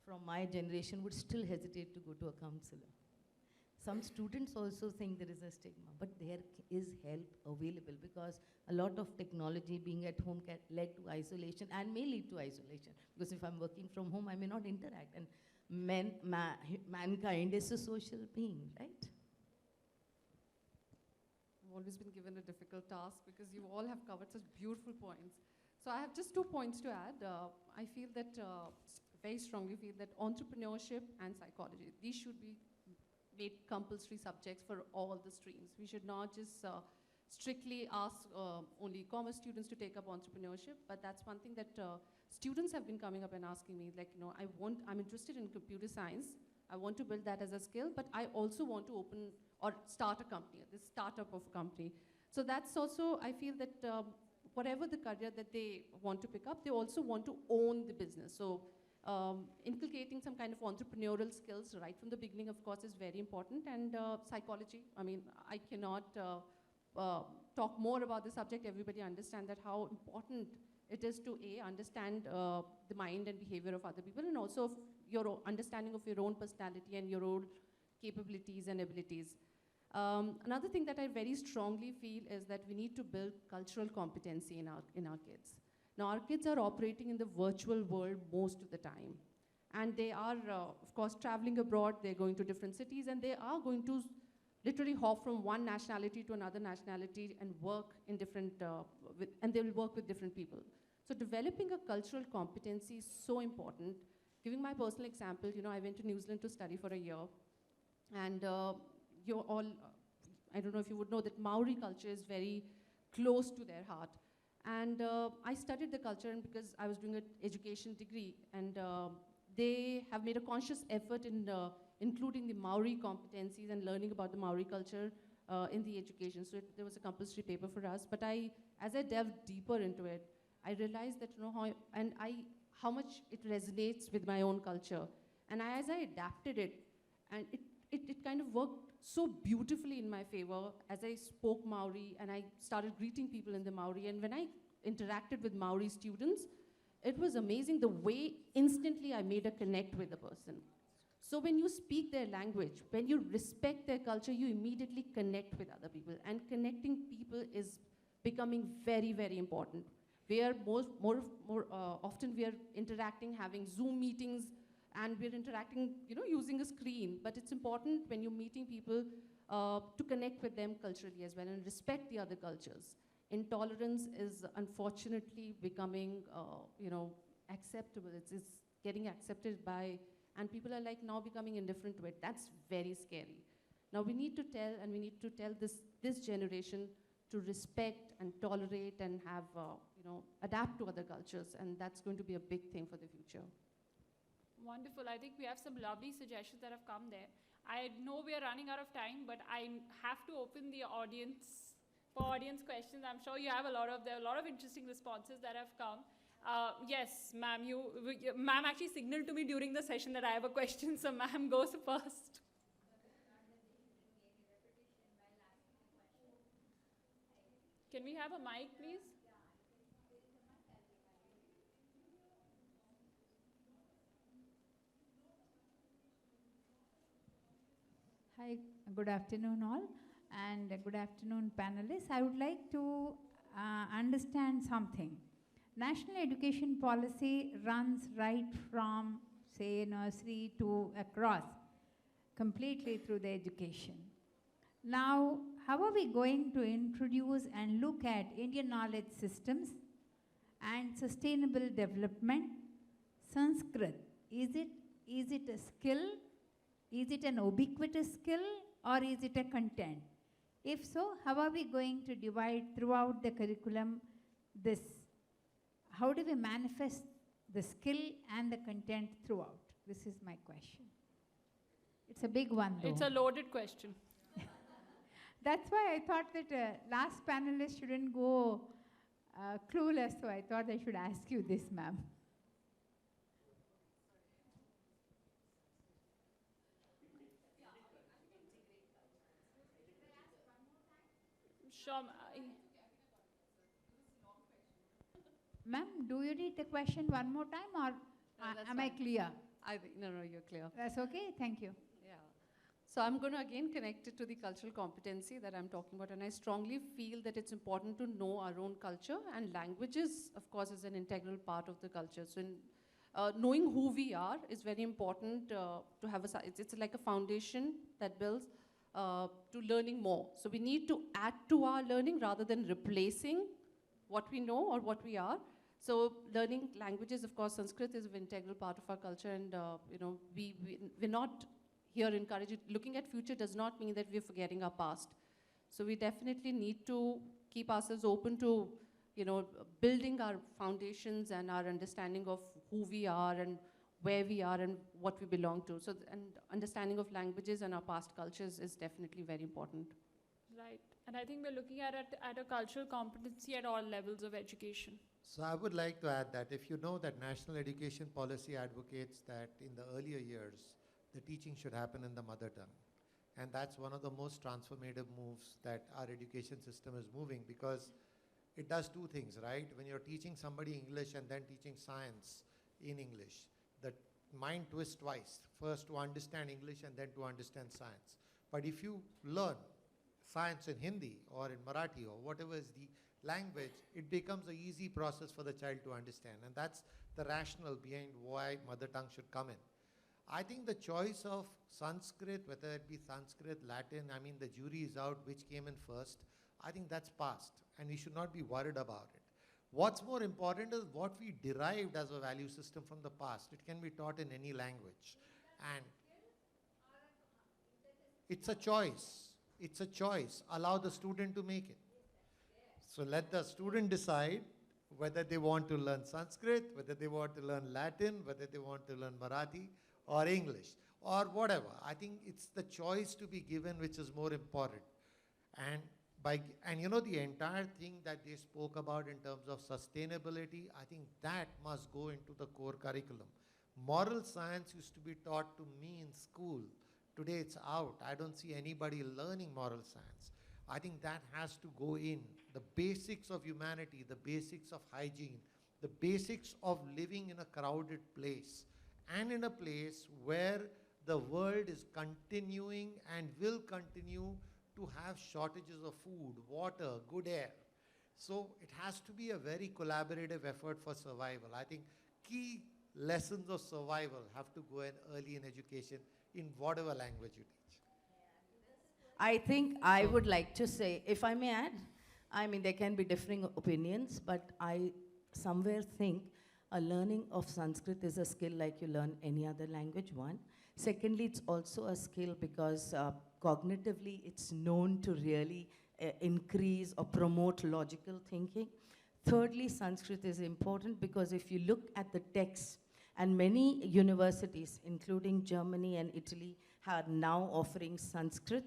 from my generation would still hesitate to go to a counselor. Some students also think there is a stigma, but there is help available, because a lot of technology being at home can lead to isolation and may lead to isolation. Because if I'm working from home, I may not interact. And mankind is a social being, right? I've always been given a difficult task because you all have covered such beautiful points. So I have just 2 points to add. I feel that, very strongly feel that entrepreneurship and psychology, these should be made compulsory subjects for all the streams. We should not just strictly ask only commerce students to take up entrepreneurship, but that's one thing that students have been coming up and asking me, like, I'm interested in computer science. I want to build that as a skill, but I also want to open or start a company, this startup of a company. So that's also, I feel that whatever the career that they want to pick up, they also want to own the business. So inculcating some kind of entrepreneurial skills right from the beginning, of course, is very important. And psychology, I mean, I cannot talk more about the subject. Everybody understand that how important it is to understand the mind and behavior of other people, and also of your understanding of your own personality and your own capabilities and abilities. Another thing that I very strongly feel is that we need to build cultural competency in our kids. Now, our kids are operating in the virtual world most of the time. And they are, of course, traveling abroad. They're going to different cities, and they are going to literally hop from one nationality to another nationality and work in different, and they will work with different people. So developing a cultural competency is so important. Giving my personal example, I went to New Zealand to study for a year. And you're all, I don't know if you would know that Maori culture is very close to their heart. And I studied the culture, and because I was doing an education degree, and they have made a conscious effort in including the Maori competencies and learning about the Maori culture in the education. So there was a compulsory paper for us. But as I delved deeper into it, I realized that how much it resonates with my own culture. And as I adapted it, and it kind of worked so beautifully in my favor as I spoke Maori and I started greeting people in the Maori. And when I interacted with Maori students, it was amazing the way instantly I made a connect with the person. So when you speak their language, when you respect their culture, you immediately connect with other people. And connecting people is becoming very, very important. We are more often we are interacting, having Zoom meetings, and we're interacting, using a screen. But it's important when you're meeting people to connect with them culturally as well and respect the other cultures. Intolerance is unfortunately becoming, acceptable. It's getting accepted by, and people are like now becoming indifferent to it. That's very scary. Now we need to tell this generation to respect and tolerate and have, adapt to other cultures, and that's going to be a big thing for the future. Wonderful. I think we have some lovely suggestions that have come there. I know we are running out of time, but I have to open the audience for audience questions. I'm sure you have there are a lot of interesting responses that have come. Yes, ma'am, ma'am actually signaled to me during the session that I have a question, so ma'am goes first. Can we have a mic, please? Hi, good afternoon all, and good afternoon panelists. I would like to understand something. National education policy runs right from, say, nursery to across, completely through the education. Now, how are we going to introduce and look at Indian knowledge systems and sustainable development? Sanskrit, is it a skill? Is it an ubiquitous skill, or is it a content? If so, how are we going to divide throughout the curriculum this? How do we manifest the skill and the content throughout? This is my question. It's a big one, though. It's a loaded question. That's why I thought that last panelist shouldn't go clueless, so I thought I should ask you this, ma'am. Sure. Ma'am, do you read the question one more time, or am I clear? No, you're clear. That's okay, thank you. Yeah. So I'm going to again connect it to the cultural competency that I'm talking about, and I strongly feel that it's important to know our own culture, and languages, of course, is an integral part of the culture. So knowing who we are is very important to have it's like a foundation that builds to learning more. So we need to add to our learning rather than replacing what we know or what we are. So learning languages, of course, Sanskrit is an integral part of our culture, and we're not here encouraging. Looking at future does not mean that we're forgetting our past. So we definitely need to keep ourselves open to, building our foundations and our understanding of who we are and where we are and what we belong to. So, and understanding of languages and our past cultures is definitely very important. Right. And I think we're looking at a cultural competency at all levels of education. So I would like to add that if you know that national education policy advocates that in the earlier years, the teaching should happen in the mother tongue. And that's one of the most transformative moves that our education system is moving, because it does two things, right? When you're teaching somebody English and then teaching science in English, the mind twists twice. First to understand English and then to understand science. But if you learn science in Hindi or in Marathi or whatever is the language, it becomes an easy process for the child to understand. And that's the rationale behind why mother tongue should come in. I think the choice of Sanskrit, whether it be Sanskrit, Latin, I mean the jury is out which came in first. I think that's past and we should not be worried about it. What's more important is what we derived as a value system from the past. It can be taught in any language. And it's a choice. It's a choice. Allow the student to make it. So let the student decide whether they want to learn Sanskrit, whether they want to learn Latin, whether they want to learn Marathi or English or whatever. I think it's the choice to be given which is more important. And you know, the entire thing that they spoke about in terms of sustainability, I think that must go into the core curriculum. Moral science used to be taught to me in school. Today it's out. I don't see anybody learning moral science. I think that has to go in. The basics of humanity, the basics of hygiene, the basics of living in a crowded place and in a place where the world is continuing and will continue to have shortages of food, water, good air. So it has to be a very collaborative effort for survival. I think key lessons of survival have to go in early in education in whatever language you teach. I think I would like to say, if I may add, I mean, there can be differing opinions, but I somewhere think a learning of Sanskrit is a skill like you learn any other language, one. Secondly, it's also a skill because cognitively it's known to really increase or promote logical thinking. Thirdly, Sanskrit is important because if you look at the text, and many universities, including Germany and Italy, are now offering Sanskrit,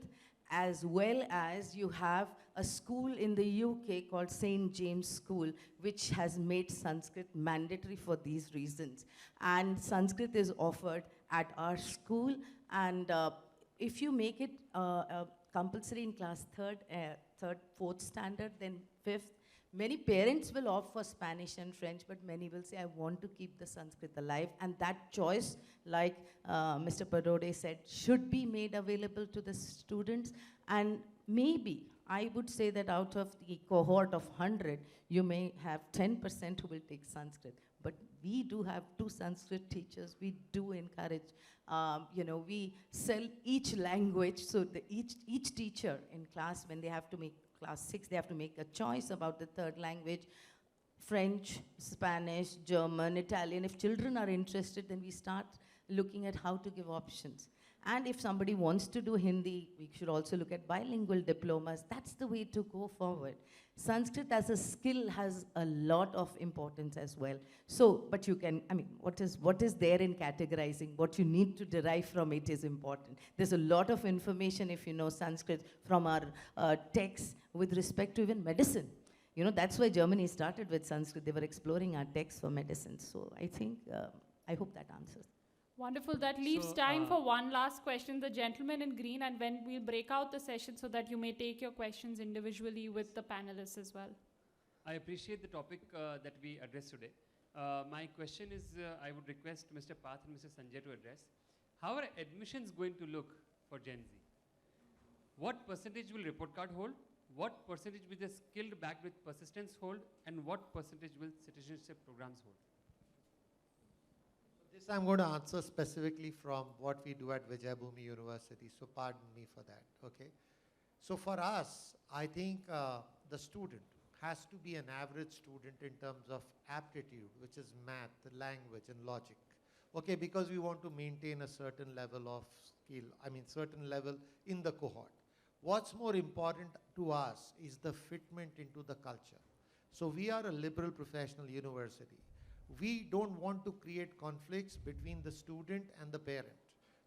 as well as you have a school in the UK called St. James School, which has made Sanskrit mandatory for these reasons. And Sanskrit is offered at our school, and if you make it compulsory in class third, fourth standard, then fifth, many parents will opt for Spanish and French, but many will say, I want to keep the Sanskrit alive. And that choice, like Mr. Parode said, should be made available to the students. And maybe, I would say that out of the cohort of 100, you may have 10% who will take Sanskrit. But we do have 2 Sanskrit teachers. We do encourage, we sell each language. So each teacher in class, when they have to make class 6, they have to make a choice about the third language, French, Spanish, German, Italian. If children are interested, then we start looking at how to give options. And if somebody wants to do Hindi, we should also look at bilingual diplomas. That's the way to go forward. Sanskrit as a skill has a lot of importance as well. So, but you can, I mean, what is there in categorizing? What you need to derive from it is important. There's a lot of information if you know Sanskrit from our texts with respect to even medicine. You know, that's why Germany started with Sanskrit. They were exploring our texts for medicine. So I think, I hope that answers. Wonderful. That leaves time for one last question. The gentleman in green, and when we'll break out the session so that you may take your questions individually with the panelists as well. I appreciate the topic that we addressed today. My question is, I would request Mr. Path and Mr. Sanjay to address. How are admissions going to look for Gen Z? What percentage will report card hold? What percentage will the skilled backed with persistence hold? And what percentage will citizenship programs hold? This I'm going to answer specifically from what we do at Vijayabhumi University, so pardon me for that, okay? So for us, I think the student has to be an average student in terms of aptitude, which is math, language, and logic, okay? Because we want to maintain a certain level of skill, certain level in the cohort. What's more important to us is the fitment into the culture. So we are a liberal professional university. We don't want to create conflicts between the student and the parent.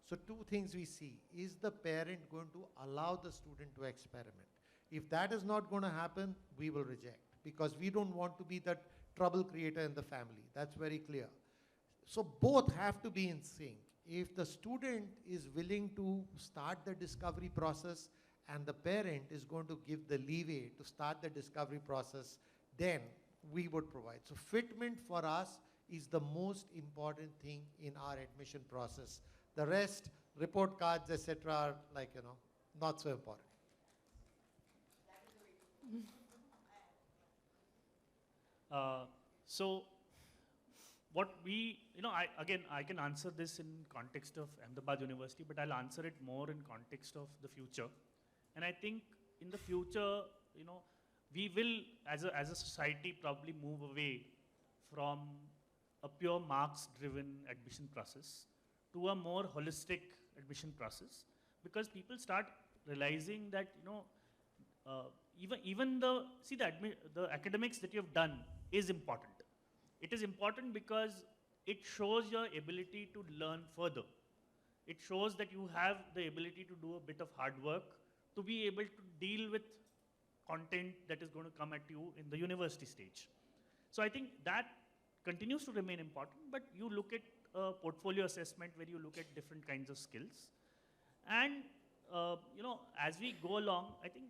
So 2 things we see. Is the parent going to allow the student to experiment? If that is not going to happen, we will reject, because we don't want to be that trouble creator in the family. That's very clear. So both have to be in sync. If the student is willing to start the discovery process and the parent is going to give the leeway to start the discovery process, then we would provide. So fitment for us is the most important thing in our admission process. The rest, report cards, etc., are like, not so important. So what we, I can answer this in context of Ahmedabad University, but I'll answer it more in context of the future. And I think in the future, we will, as a society, probably move away from a pure marks-driven admission process to a more holistic admission process, because people start realizing that, even the academics that you have done is important. It is important because it shows your ability to learn further. It shows that you have the ability to do a bit of hard work to be able to deal with content that is going to come at you in the university stage. So I think that continues to remain important, but you look at portfolio assessment where you look at different kinds of skills. And, as we go along, I think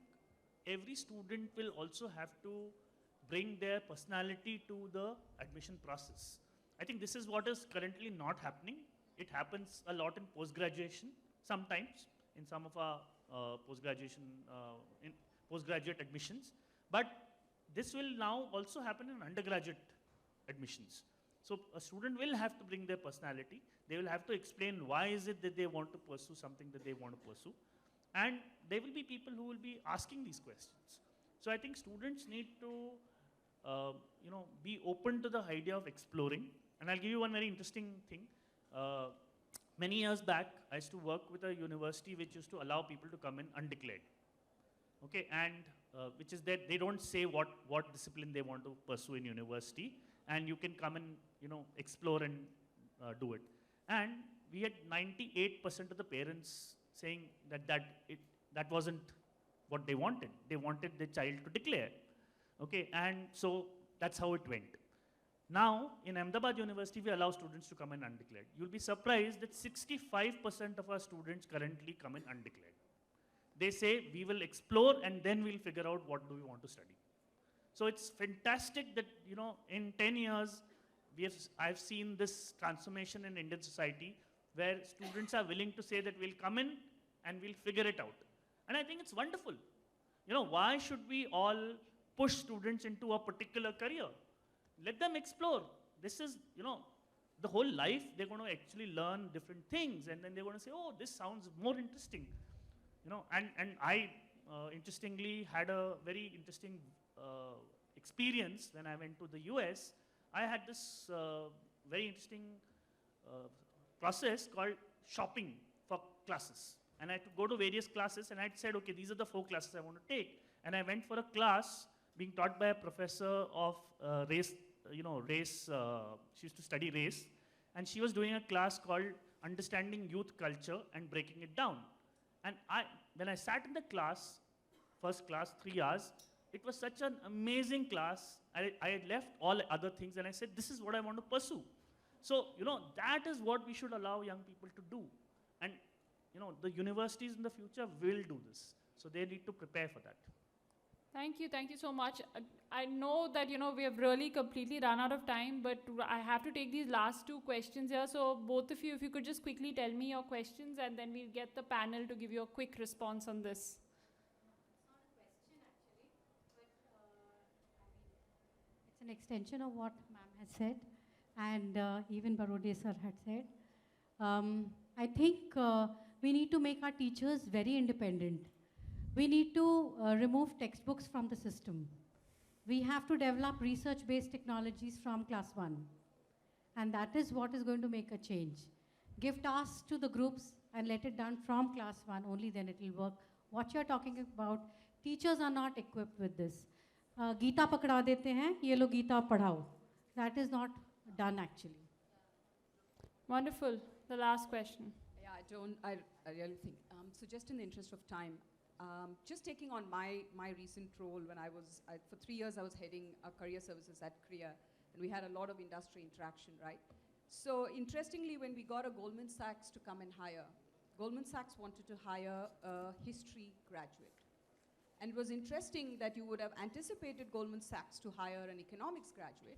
every student will also have to bring their personality to the admission process. I think this is what is currently not happening. It happens a lot in post-graduation, sometimes, in some of our postgraduate admissions. But this will now also happen in undergraduate admissions. So a student will have to bring their personality. They will have to explain why is it that they want to pursue something that they want to pursue. And there will be people who will be asking these questions. So I think students need to be open to the idea of exploring. And I'll give you one very interesting thing. Many years back, I used to work with a university which used to allow people to come in undeclared. Okay, and which is that they don't say what discipline they want to pursue in university, and you can come and explore and do it. And we had 98% of the parents saying that wasn't what they wanted. They wanted the child to declare. Okay, and so that's how it went. Now, in Ahmedabad University, we allow students to come in undeclared. You'll be surprised that 65% of our students currently come in undeclared. They say, we will explore and then we'll figure out what do we want to study. So it's fantastic that, in 10 years, I've seen this transformation in Indian society where students are willing to say that we'll come in and we'll figure it out. And I think it's wonderful. Why should we all push students into a particular career? Let them explore. This is, the whole life, they're going to actually learn different things, and then they're going to say, oh, this sounds more interesting. And I, interestingly, had a very interesting experience when I went to the US. I had this very interesting process called shopping for classes. And I had to go to various classes, and I said, okay, these are the 4 classes I want to take. And I went for a class being taught by a professor of race, she used to study race. And she was doing a class called Understanding Youth Culture and Breaking It Down. And when I sat in the class, first class, 3 hours, it was such an amazing class. I had left all other things, and I said, this is what I want to pursue. So, that is what we should allow young people to do. And, the universities in the future will do this. So they need to prepare for that. Thank you so much. I know that, we have really completely run out of time, but I have to take these last 2 questions here. So both of you, if you could just quickly tell me your questions, and then we'll get the panel to give you a quick response on this. It's an extension of what ma'am has said, and even Barode sir had said. I think we need to make our teachers very independent. We need to remove textbooks from the system. We have to develop research-based technologies from class 1. And that is what is going to make a change. Give tasks to the groups and let it done from class 1, only then it will work. What you're talking about, teachers are not equipped with this. Gita pakda dete hain, ye lo Gita padhao. That is not done actually. Wonderful. The last question. Yeah, I really think. So just in the interest of time, just taking on my recent role when for 3 years I was heading career services at Korea, and we had a lot of industry interaction, right? So interestingly, when we got a Goldman Sachs to come and hire, Goldman Sachs wanted to hire a history graduate. And it was interesting that you would have anticipated Goldman Sachs to hire an economics graduate,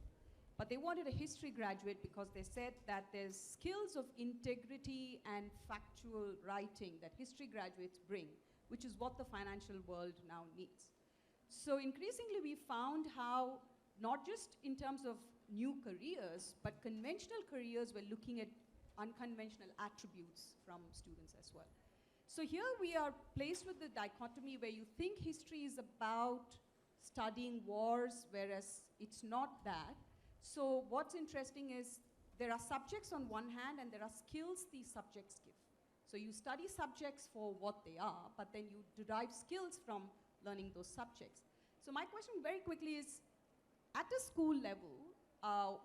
but they wanted a history graduate because they said that there's skills of integrity and factual writing that history graduates bring, which is what the financial world now needs. So increasingly we found how, not just in terms of new careers, but conventional careers were looking at unconventional attributes from students as well. So here we are placed with the dichotomy where you think history is about studying wars, whereas it's not that. So what's interesting is there are subjects on one hand and there are skills these subjects give. So you study subjects for what they are, but then you derive skills from learning those subjects. So my question very quickly is, at a school level,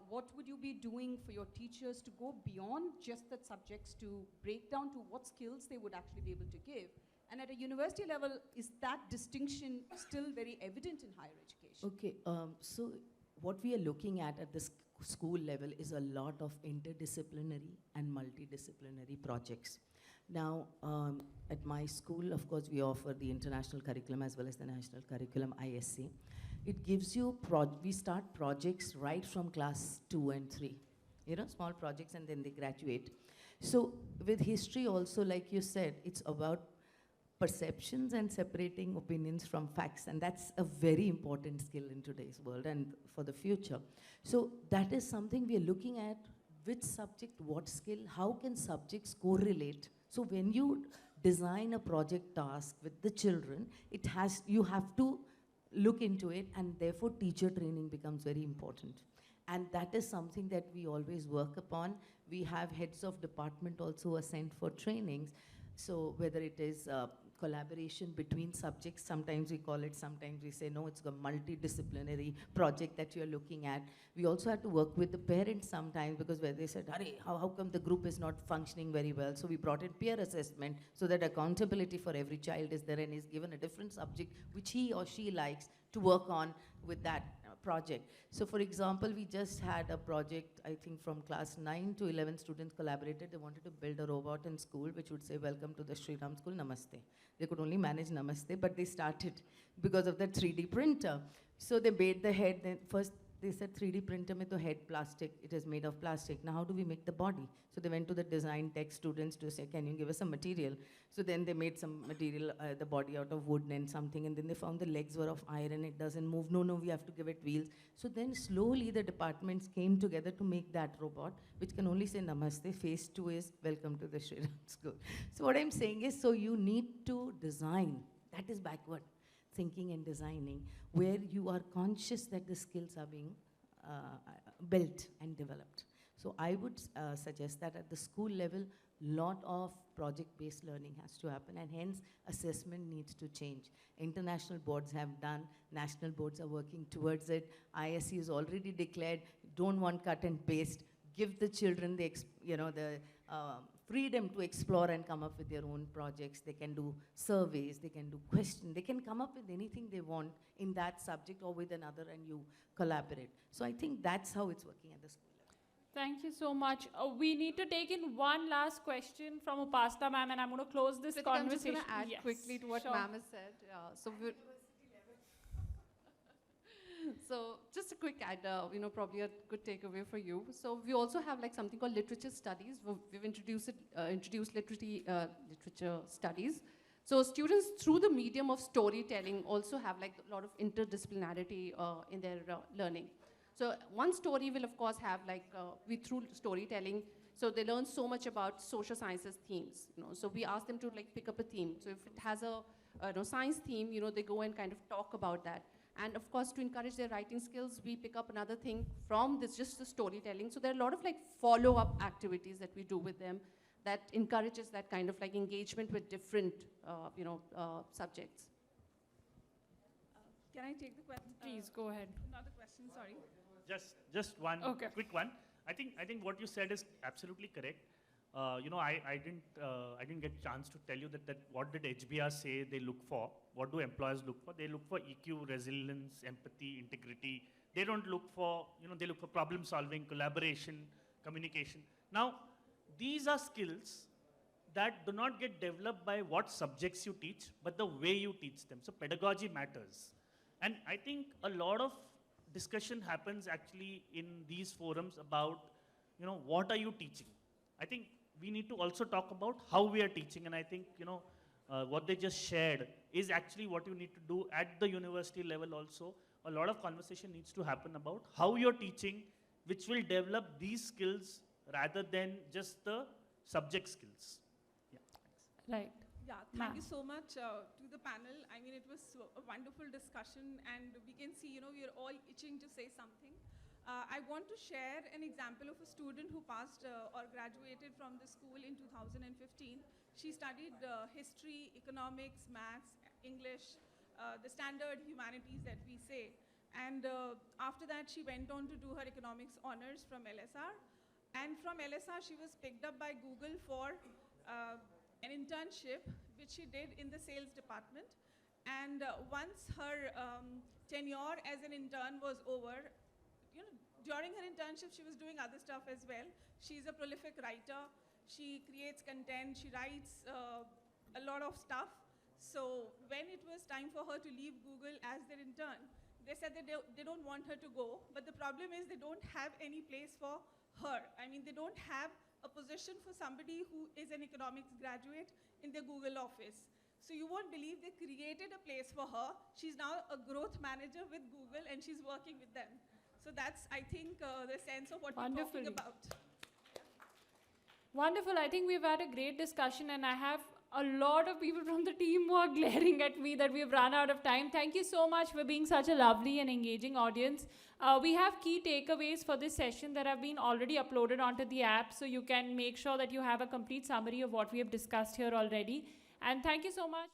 what would you be doing for your teachers to go beyond just the subjects to break down to what skills they would actually be able to give? And at a university level, is that distinction still very evident in higher education? Okay, so what we are looking at the school level is a lot of interdisciplinary and multidisciplinary projects. Now, at my school, of course, we offer the international curriculum as well as the national curriculum, ISC. It gives you, we start projects right from class 2 and 3. You know, small projects, and then they graduate. So with history also, like you said, it's about perceptions and separating opinions from facts, and that's a very important skill in today's world and for the future. So that is something we are looking at. Which subject, what skill, how can subjects correlate? So when you design a project task with the children, you have to look into it, and therefore teacher training becomes very important. And that is something that we always work upon. We have heads of department also are sent for trainings. So whether it is collaboration between subjects, sometimes we call it, sometimes we say, no, it's a multidisciplinary project that you're looking at. We also have to work with the parents sometimes, because where they said, how come the group is not functioning very well? So we brought in peer assessment so that accountability for every child is there and is given a different subject which he or she likes to work on with that project. So for example, we just had a project, I think from class 9 to 11 students collaborated. They wanted to build a robot in school which would say, welcome to the Sri Ram school, namaste. They could only manage namaste, but they started because of the 3D printer. So they made the head, then first they said 3D printer mein to head plastic, it is made of plastic. Now how do we make the body? So they went to the design tech students to say, can you give us some material? So then they made some material, the body out of wood and something, and then they found the legs were of iron, it doesn't move. No, we have to give it wheels. So then slowly the departments came together to make that robot, which can only say namaste. Phase 2 is welcome to the Sri Ram school. So what I'm saying is, so you need to design. That is backward thinking and designing, where you are conscious that the skills are being built and developed. So I would suggest that at the school level, lot of project-based learning has to happen, and hence assessment needs to change. International boards have done, national boards are working towards it. ISC is already declared, don't want cut and paste. Give the children the freedom to explore and come up with their own projects. They can do surveys, they can do questions, they can come up with anything they want in that subject or with another, and you collaborate. So I think that's how it's working at the school level. Thank you so much. We need to take in one last question from Upasna ma'am, and I'm going to close this conversation. I'm just going to add quickly to what ma'am has said. So just a quick add, probably a good takeaway for you. So we also have like something called literature studies. We've introduced literature studies. So students, through the medium of storytelling, also have like a lot of interdisciplinarity in their learning. So one story will of course have like, through storytelling, so they learn so much about social sciences themes. So we ask them to like pick up a theme. So if it has a science theme, they go and kind of talk about that. And of course, to encourage their writing skills, we pick up another thing from this, just the storytelling. So there are a lot of like follow-up activities that we do with them that encourages that kind of like engagement with different, subjects. Can I take the question? Please, go ahead. Another question, sorry. Just one quick one. I think what you said is absolutely correct. I didn't get chance to tell you that what did HBR say they look for? What do employers look for? They look for EQ, resilience, empathy, integrity. They don't look for, they look for problem solving, collaboration, communication. Now, these are skills that do not get developed by what subjects you teach, but the way you teach them. So pedagogy matters. And I think a lot of discussion happens actually in these forums about, what are you teaching? I think we need to also talk about how we are teaching. And I think, what they just shared is actually what you need to do at the university level also. A lot of conversation needs to happen about how you're teaching, which will develop these skills rather than just the subject skills. Yeah, thanks. Right. Yeah, thank you so much to the panel. I mean, it was a wonderful discussion, and we can see, we are all itching to say something. I want to share an example of a student who passed or graduated from the school in 2015. She studied history, economics, maths, English, the standard humanities that we say. And after that, she went on to do her economics honors from LSR. And from LSR, she was picked up by Google for an internship, which she did in the sales department. And once her tenure as an intern was over, during her internship, she was doing other stuff as well. She's a prolific writer. She creates content. She writes a lot of stuff. So when it was time for her to leave Google as their intern, they said that they don't want her to go. But the problem is they don't have any place for her. I mean, they don't have a position for somebody who is an economics graduate in their Google office. So you won't believe they created a place for her. She's now a growth manager with Google, and she's working with them. So that's, I think, the sense of what we're talking about. Wonderful. I think we've had a great discussion, and I have a lot of people from the team who are glaring at me that we've run out of time. Thank you so much for being such a lovely and engaging audience. We have key takeaways for this session that have been already uploaded onto the app, so you can make sure that you have a complete summary of what we have discussed here already. And thank you so much.